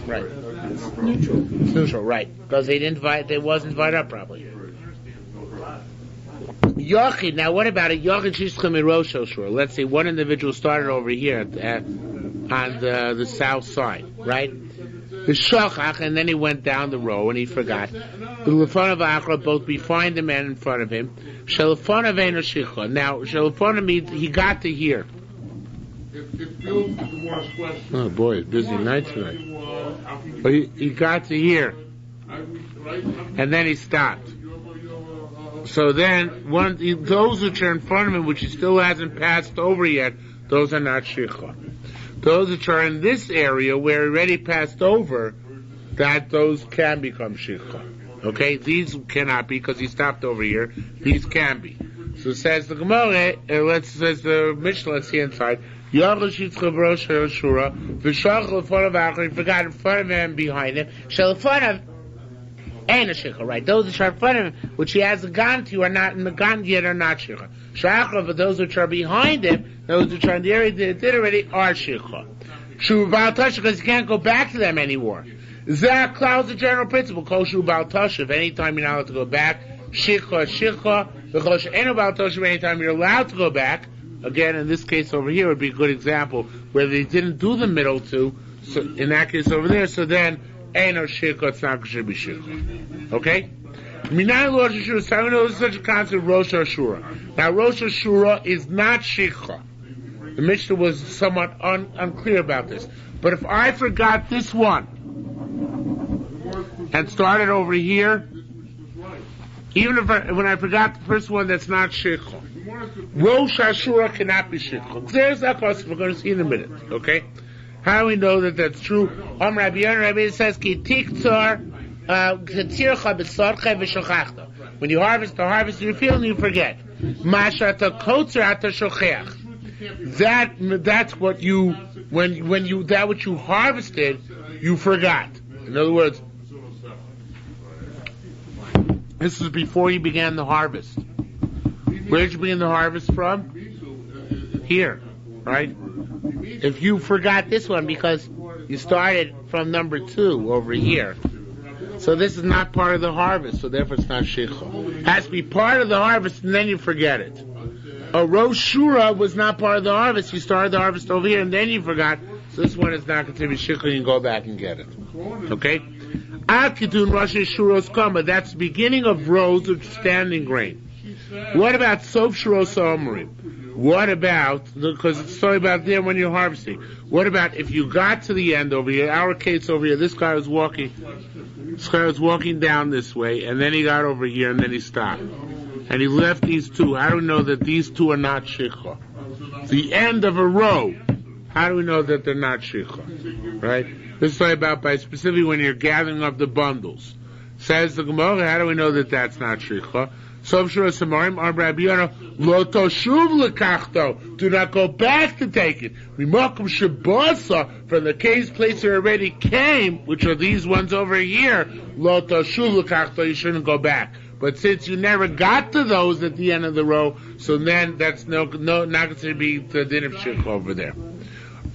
Right. It's neutral. It's neutral, right? Because they wasn't divided up properly. Yochid. Now, what about it? Yochid shishcha mirosho shur. Let's say one individual started over here on the south side, right? The shachach, and then he went down the row and he forgot. The lefanav achra, both behind him and in front of him. Shalefanav ein shicha. Now, shalefanav means he got to here. Oh boy, it's busy night tonight. But he got to here, and then he stopped. So then, those which are in front of him, which he still hasn't passed over yet, those are not shicha. Those which are in this area where he already passed over, those can become shicha. Okay, these cannot be because he stopped over here. These can be. So says the Gemara, says the Mishnah. Let's see inside. Yachash Yitzchak Rosh HaShura, V'shach L'fanav Achar, he forgot in front of him and behind him, Shel'fanav, and a shichur, right? Those which are in front of him, which he hasn't gone to, are not in the gone yet, are not shichur. Shachar, but those which are behind him, those which are in the area that did already, are shichur. Shu B'al Tasha, because he can't go back to them anymore. Zah clouds the general principle. Kol Shu B'al Tasha, anytime you're not allowed to go back, shichur, shichur. V'chol She'enu B'al Tasha, anytime you're allowed to go back. Again, in this case over here would be a good example where they didn't do the middle two. So in that case over there, so then Eino Shikha, it's not going to be Shikha. Okay? Minai Rosh Hashura, so we know there's such a concept of Rosh Hashura. Now Rosh Hashura is not Shikha. The Mishnah was somewhat unclear about this. But if I forgot this one and started over here, even if when I forgot the first one, that's not Shikha. Rosh Hashura cannot be Shikha. There's that question we're going to see in a minute. Okay? How do we know that that's true? Rabbi Yonah says, Ki tiktzar ketzircha b'tzorcha v'shochachta. When you harvest the harvest in your field and you forget. Mashata kotzer ata shochech. That's what you when you that what you harvested you forgot. In other words, this is before you began the harvest. Where did you begin the harvest from? Here, right? If you forgot this one because you started from number 2 over here, so this is not part of the harvest, so therefore it's not shikha. It has to be part of the harvest and then you forget it. A Rosh Shura was not part of the harvest. You started the harvest over here and then you forgot, so this one is not considered shikha. You can go back and get it. Okay? Akidun Rosh Shuros Kama. That's the beginning of rows of standing grain. What about Sof Shuros Omrim? What about, because it's talking about there when you're harvesting. What about if you got to the end over here, our case over here, this guy was walking down this way, and then he got over here, and then he stopped. And he left these two. How do we know that these two are not shikha? The end of a row. How do we know that they're not shikha? Right? This is talking about by specifically when you're gathering up the bundles. Says the Gemara, how do we know that that's not shikha? Do not go back to take it. From the place where it already came, which are these ones over here, you shouldn't go back. But since you never got to those at the end of the row, so then that's not going to be the din of shikha over there.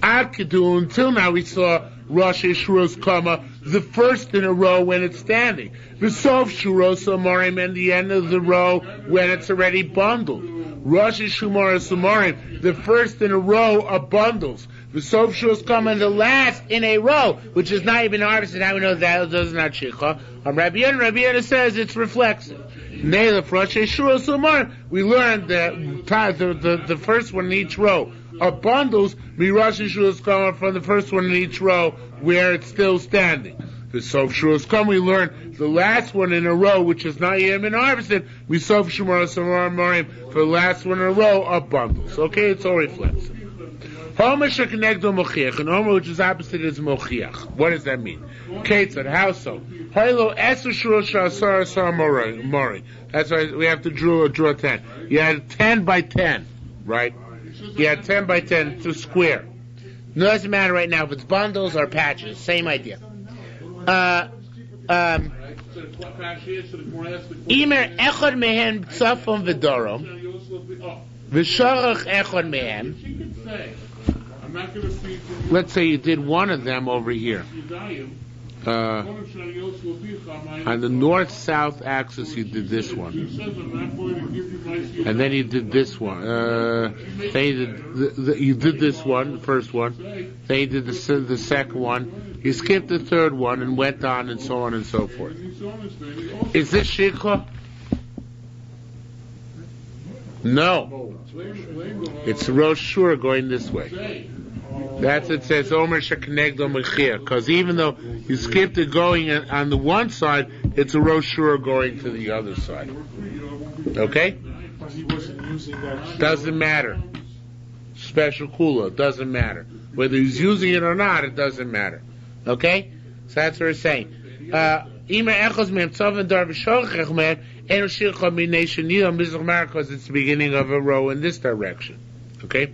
Until now we saw Rosh Shuros Kama, the first in a row when it's standing. The Sof Shuros Amorim, and the end of the row when it's already bundled. Rosh Shumaros Amorim, the first in a row of bundles. The Sof Shuros Kama, and the last in a row, which is not even harvested. How we know that does not shikha? Rabbi Yonah says it's reflexive. Neilaf Rosh Shuros Amorim, we learned that the first one in each row of bundles, Rosh Shuros Kama from the first one in each row where it's still standing. The Sof Shuros Kama, we learn the last one in a row, which is not yet been harvested, we Sof Shumaros Amorim for the last one in a row of bundles. Okay, it's all reflexive. Homer shekenegdo mochiach, and Homer, which is opposite, is mochiach. What does that mean? Ketzad, how so? Hilo eser shuros shasar asar mori. That's why we have to draw 10. You had 10 by 10, right? You had 10 by 10 to square. No, it doesn't matter right now if it's bundles or patches. Same idea. Imer echad mehen tzafon v'dorom v'shorach echad mehen. Let's say you did one of them over here. On the north-south axis, you did this one, and then you did this one. You did this one, the first one. Then you did the second one. You skipped the third one and went on, and so on and so forth. Is this shikha? No. It's Rosh Shura going this way. That's it says Omer Shekenegdo Mechir, because even though you skipped it going on the one side, it's a Rosh Shura going to the other side. Okay? Doesn't matter. Special kula, doesn't matter. Whether he's using it or not, it doesn't matter. Okay? So that's what we're saying. Because it's the beginning of a row in this direction. Okay?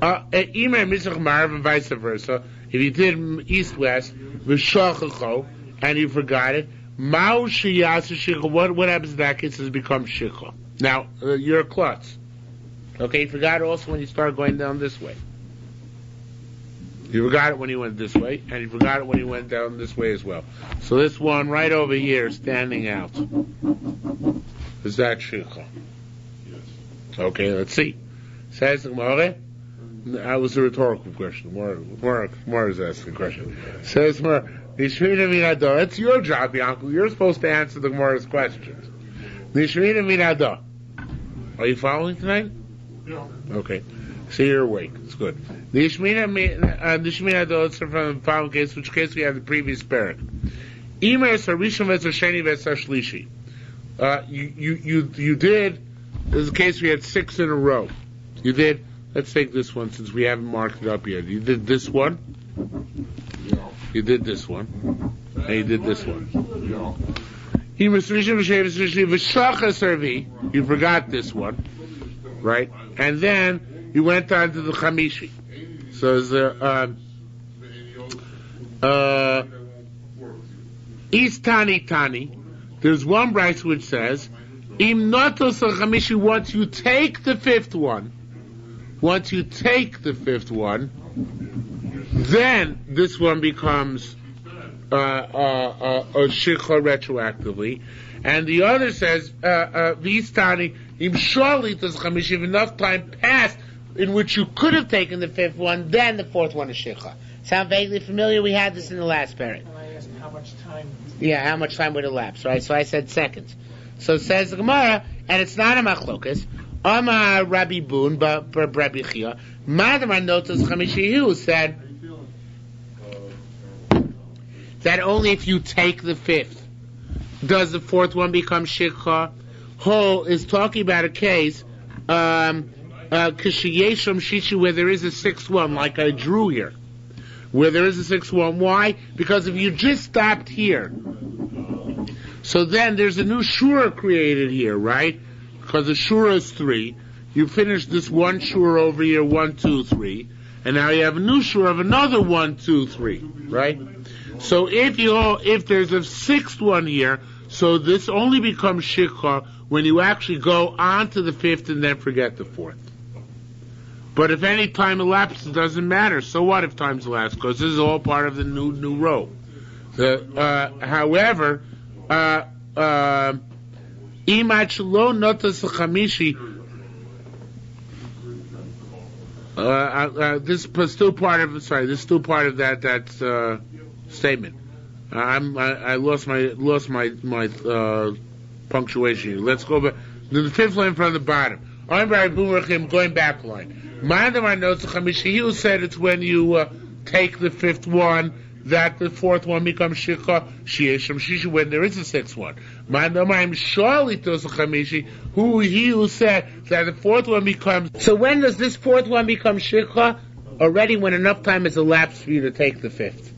Imer Mitzvah Marav and vice versa. If you did east-west, v'shachacho, and you forgot it, Mao shiyasa shikha. What happens in that case is it becomes shikha. Now, you're a klutz. Okay, you forgot also when you start going down this way. You forgot it when you went this way, and you forgot it when you went down this way as well. So this one right over here standing out. Is that shikha? Yes. Okay, let's see. Says the Gemara. That was a rhetorical question. More is asking a question. Says Gemara. Nishmina minado. It's your job, Yankel. You're supposed to answer the Gemara's questions. Nishmina minado. Are you following tonight? Yeah. Okay. So you're awake. It's good. Nishmina minado. It's from the following case, which case we have the previous parak. Imer sarishon v'tzasheni v'tzashlishi. You did. There's a case we had 6 in a row. You did. Let's take this one since we haven't marked it up yet. You did this one. You did this one. And you did this one. You forgot this one. Right? And then you went on to the Chamishi. So there's East Tani. There's one Bryce which says, Im notos Chamishi, once you take the fifth one, then this one becomes a shikha retroactively. And the other says, Vistani, Im shali tos Chamishi, if enough time passed in which you could have taken the fifth one, then the fourth one is shikha. Sound vaguely familiar? We had this in the last parak. And I asked how much time. Yeah, how much time would elapse, right? So I said seconds. So says the Gemara, and it's not a machlokas. Amar Rabbi Boon, but Rabbi Chia, Madamar notas Chamishihu said that only if you take the fifth does the fourth one become shikha. Ho is talking about a case, Kishiyesham Shishu, where there is a sixth one, like I drew here. Where there is a sixth one. Why? Because if you just stopped here, so then there's a new shiur created here, right? Because the shiur is 3. You finish this one shiur over here, 1, 2, 3, and now you have a new shiur of another 1, 2, 3, right? So if there's a sixth one here, so this only becomes shikha when you actually go on to the fifth and then forget the fourth. But if any time elapses, it doesn't matter. So what if time's elapsed? Because this is all part of the new row. However, imach lo notas chamishi. This is still part of. Sorry, this is still part of that statement. I lost my punctuation here. Let's go back. The fifth line from the bottom. Going back line. He said it's when you take the fifth one that the fourth one becomes shikha. When there is a sixth one. Who said that the fourth one becomes. So when does this fourth one become shikha? Already when enough time has elapsed for you to take the fifth.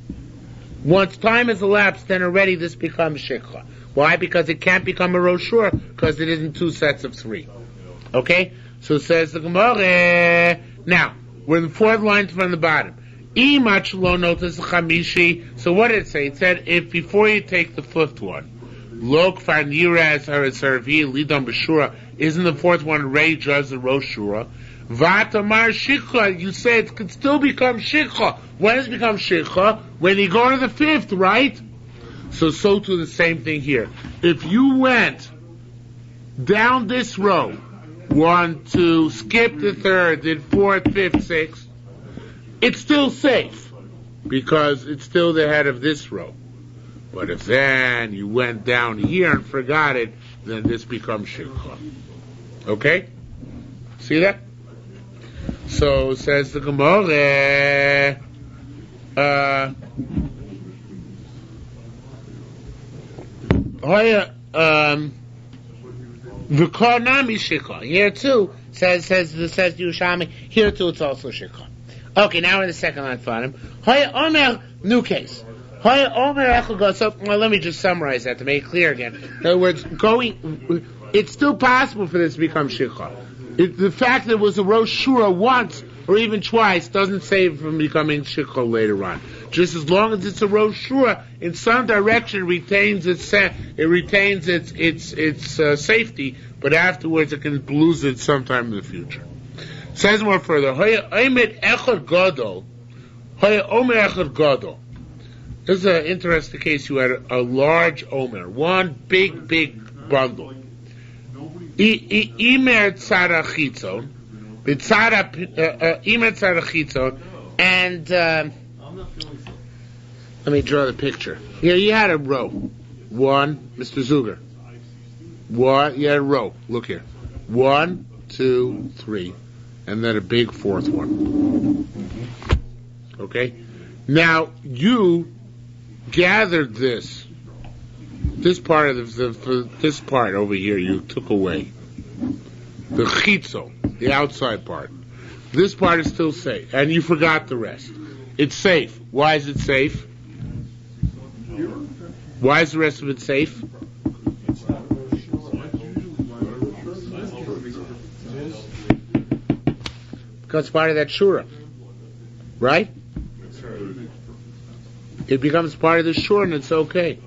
Once time has elapsed, then already this becomes shikha. Why? Because it can't become a roshur because it isn't 2 sets of 3. Okay? So it says the Gemara. Now, we're in the fourth line from the bottom. So what did it say? It said if before you take the fifth one, isn't the fourth one rage as a roshura? Vatamar shikha, you say it could still become shikha. When does it become shikha? When you go to the fifth, right? So too the same thing here. If you went down this row, 1, 2, skip the third, then 4th, 5th, 6th, it's still safe because it's still the head of this row. But if then you went down here and forgot it, then this becomes shikha. Okay? See that? So says the Gemara. Here too says Yerushalmi. Here too it's also shikha. Okay, now we're in the second line for him. New case. So let me just summarize that to make it clear again. In other words, it's still possible for this to become shikha. The fact that it was a rosh shura once or even twice doesn't save it from becoming shikol later on. Just as long as it's a roshura, in some direction it retains its safety, but afterwards it can lose it sometime in the future. It says more further, Omer echad gadol. This is an interesting case. You had a large omer, one big bundle. Imer tzara chitzon, imer tzara chitzon, and let me draw the picture. Here you had a row. One, Mr. Zuger. One, you had a row. Look here. 1, 2, 3, and then a big fourth one. Okay? Now, you gathered this part of this part over here you took away. The chitzo, the outside part. This part is still safe, and you forgot the rest. It's safe. Why is it safe? Why is the rest of it safe? Because it's part of that shura. Right? It becomes part of the shur and it's okay.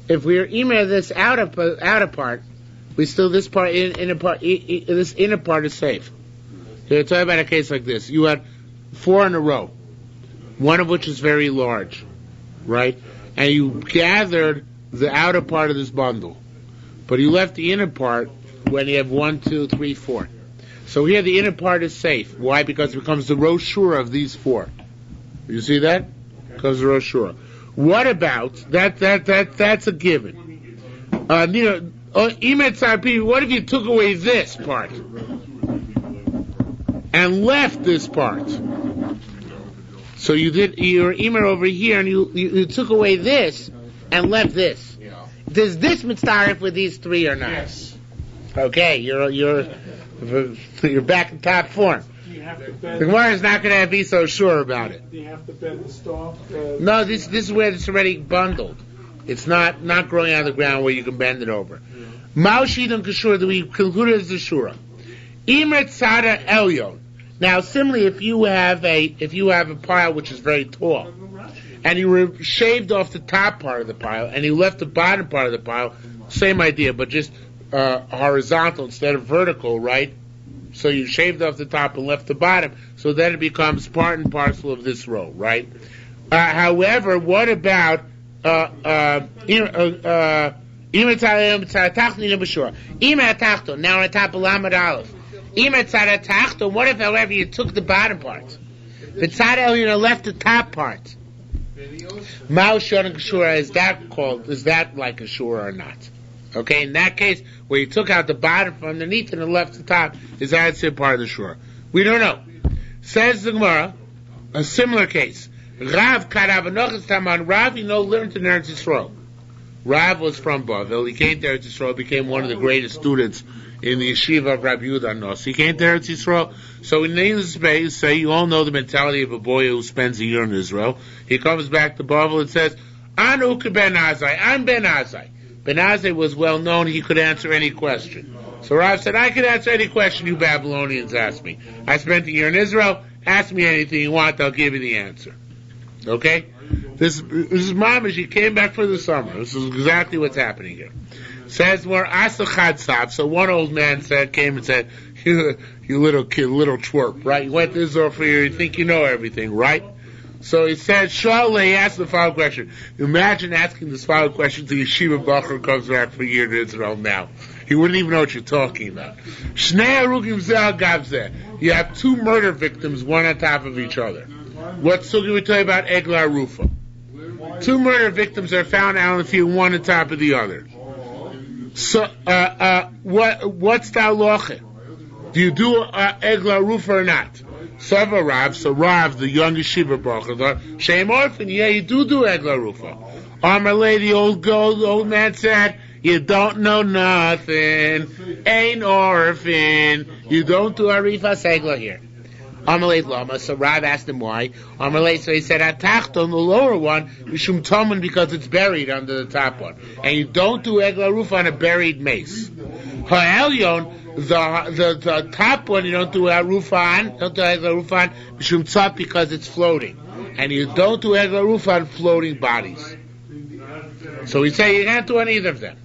If we email this outer part, we still this part this inner part is safe. Here, talk about a case like this. You had 4 in a row, one of which is very large, right? And you gathered the outer part of this bundle, but you left the inner part when you have 1, 2, 3, 4. So here the inner part is safe. Why? Because it becomes the roshura of these 4. You see that? Becomes the roshura. What about that's a given. What if you took away this part and left this part? So you did your imer over here, and you took away this and left this. Yeah. Does this mitzaref with these 3 or not? Yes. Okay, you're back in top form. Do you have to The bend? Gemara is not going to be so sure about it. Do you have to bend the stalk? No, this is where it's already bundled. It's not growing out of the ground where you can bend it over. Maushid and Kashura, that we concluded as the shura. Imer tzara elyon. Now, similarly, if you have a pile which is very tall, and you shaved off the top part of the pile, and you left the bottom part of the pile, same idea, but just horizontal instead of vertical, right? So you shaved off the top and left the bottom, so then it becomes part and parcel of this row, right? However, what about now on top of Lamed Aleph? What if, however, you took the bottom part? The left the top part. Ma'ushon and Kashura, is that like a shura or not? Okay, in that case, where you took out the bottom from underneath and left the top, is that still part of the shura? We don't know. Says the Gemara, a similar case. Rav Karav Anochas Taman. Rav, learned in Eretz Yisrael. Rav was from Bavel. He came to Eretz Yisrael, became one of the greatest students in the yeshiva of Rabbi Yehuda Nos. He came to Eretz Yisrael. So in needless to say, you all know the mentality of a boy who spends a year in Israel. He comes back to Bavel and says, Anu Ben Azai, I'm Ben Azai. Ben Azai was well known, he could answer any question. So Rav said, I can answer any question you Babylonians ask me. I spent a year in Israel, ask me anything you want, I'll give you the answer. Okay? This is Mamish, he came back for the summer. This is exactly what's happening here. Says more Asachad Sav. So one old man came and said, you little kid, little twerp, right? You went to Israel for a year, you think you know everything, right? So he said, Sha'aleh, he asked the following question. Imagine asking this following question to Yeshiva Bacher comes back for a year to Israel now. He wouldn't even know what you're talking about. Shnei Arugim Zel Gavzeh. You have 2 murder victims, one on top of each other. What sugi we tell you about Eglah Rufa? 2 murder victims are found out on the field, one on top of the other. So, what's the halacha? Do you do Eglah Rufa or not? Sava Rav, so Rav, the young yeshiva bracha, Shem orphan, yeah, you do Eglah Rufa. Amalei, the old man said, you don't know nothing, ain't orphan, you don't do Arifas Eglah here. Amalei Lama, so Rav asked him why. Amalei, so he said, Atachton, the lower one, Mishum Toman, because it's buried under the top one. And you don't do Eglah Rufa on a buried mace. Ha'elyon, the top one you don't do a roof on, mishum tzat, because it's floating, and you don't do egla roof on floating bodies. So we say you can't do on either of them.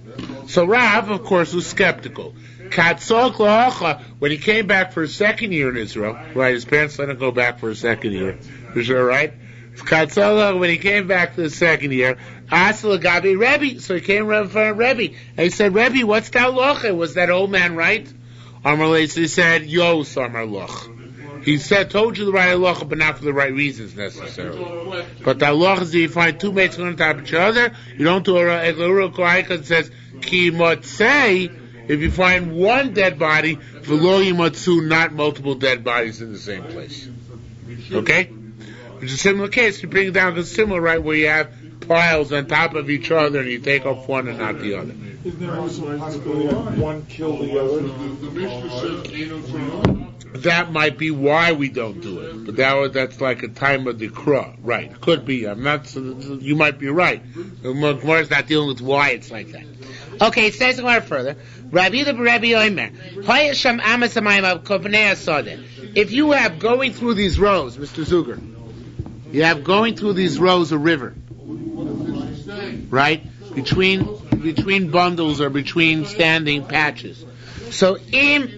So Rav, of course, was skeptical. Katzok lahacha, when he came back for his second year in Israel, right? His parents let him go back for a second year, for sure, right? Katzok, when he came back for the second year, Asal Gabi Rebbe, so he came in front of Rebbe, and he said, Rebbe, what's that locha? Was that old man right? Amarle, so he said, Yo, Samar loch. He said, told you the right halacha, but not for the right reasons necessarily. But the halacha is that you find two mates on top of each other, you don't do a eglurah korai because it says, ki motzei, if you find one dead body, v'lo yimotzu, not multiple dead bodies in the same place. Okay? Which is a similar case, you bring it down to similar, right, where you have piles on top of each other and you take off one and not the other. Isn't there also a possibility that one killed the other? That might be why we don't do it, but that's like a time of the kra, right? Could be. I'm not. You might be right. The Gemara is not dealing with why it's like that. Okay, it says a word further. If you have going through these rows, Mr. Zuger, you have going through these rows a river, right? Between bundles or between standing patches. So if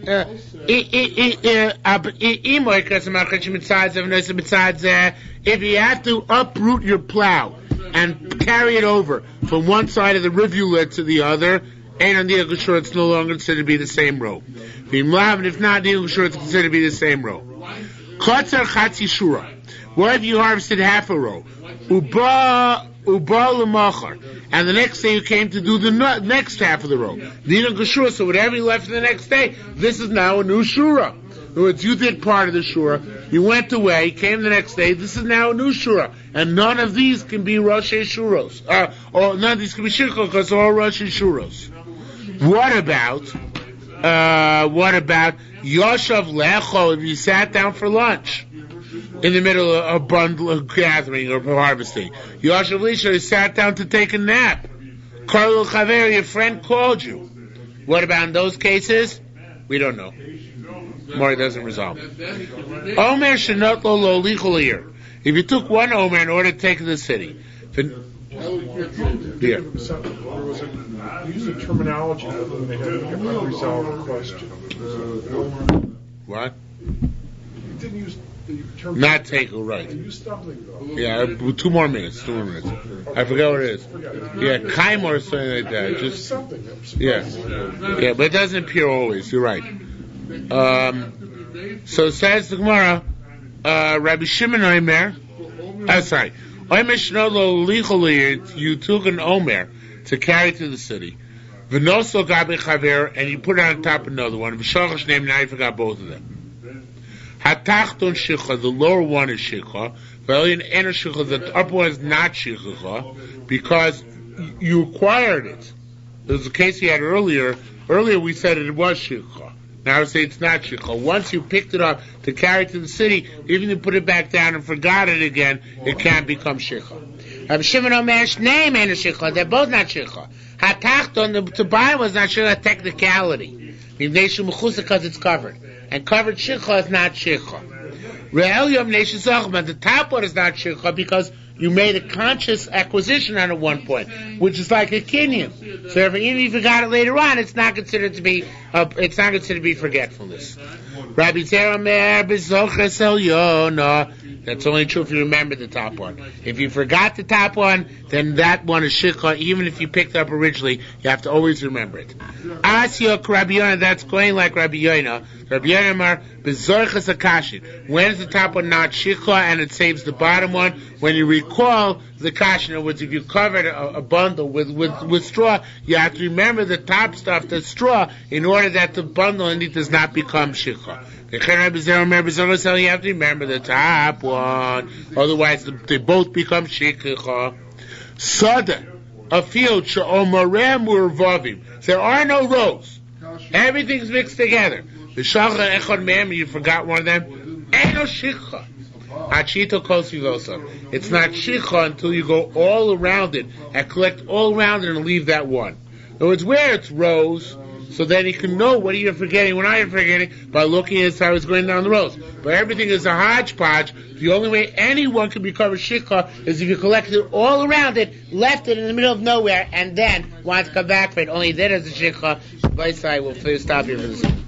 you have to uproot your plow and carry it over from one side of the rivulet to the other, it's no longer considered to be the same row. If not, it's considered to be the same row. What if you harvested half a row? And the next day you came to do the next half of the row. So whatever you left for the next day, this is now a new shura. In other words, you did part of the shura, you went away, came the next day, this is now a new shura. And none of these can be Rosh Shuros. Or none of these can be Shirkos because they're all Rosh Shuros. What about Yoshav Lecho, if you sat down for lunch in the middle of a bundle of gathering or harvesting? Yoshav Lisha sat down to take a nap. Karlu Chaver, your friend called you. What about in those cases? We don't know. More doesn't resolve. Omer Shenot Lo Licholir. If you took one Omer in order to take to the city. There was use the terminology when they had to resolve a question. What? You didn't use the term. Not take, right. You used stumbling block. Yeah, 2 more minutes. I forgot what it is. Yeah, kaim or something like that. Just something. yeah, but it doesn't appear always. You're right. So says the Gemara, Rabbi Shimon Omer. Sorry. You took an Omer to carry to the city. V'noso gabi chaver, and you put it on top of another one. V'shochash name, now you forgot both of them. Hatachton shicha, the lower one is shicha. V'elyon ena shicha, the upper one is not shicha, because you acquired it. There was a case you had earlier. Earlier we said it was shicha. Now I say it's not shicha. Once you picked it up to carry to the city, even if you put it back down and forgot it again, it can't become shicha. Rabbi Shimon Omer's name ain't a shicha. They're both not shicha. Hatachton, to buy was not shicha technicality. Because it's covered. And covered shicha is not shicha. But the top one is not shicha because you made a conscious acquisition on at one point, which is like a kinyan. So even if you forgot it later on, it's not considered to be forgetfulness. Rabbi Zeramer b'zoches elyona. That's only true if you remember the top one. If you forgot the top one, then that one is shikha. Even if you picked it up originally, you have to always remember it. Asiyok Rabbi Yonah, that's going like Rabbi Yonah. Rabbi Yonah mar b'zoches akashin. When is the top one not shikha and it saves the bottom one? When you recall the kashin, in other words, if you covered a bundle with straw, you have to remember the top stuff, the straw, in order that the bundle in it does not become shikha. You have to remember the top one, otherwise they both become shikha. Sada, a field she'omarem urvavim. There are no rows. Everything's mixed together. The shacha echad mem, you forgot one of them. Ain't no shikha. Hachito kosivosa. It's not shikha until you go all around it and collect all around it and leave that one. In other words, where it's rows, So then he can know what you're forgetting, what I'm forgetting, by looking as I was going down the rows. But everything is a hodgepodge. The only way anyone can become a shikha is if you collected it all around it, left it in the middle of nowhere, and then want to come back for it. Only then as a shikha. By side, we'll stop here for this.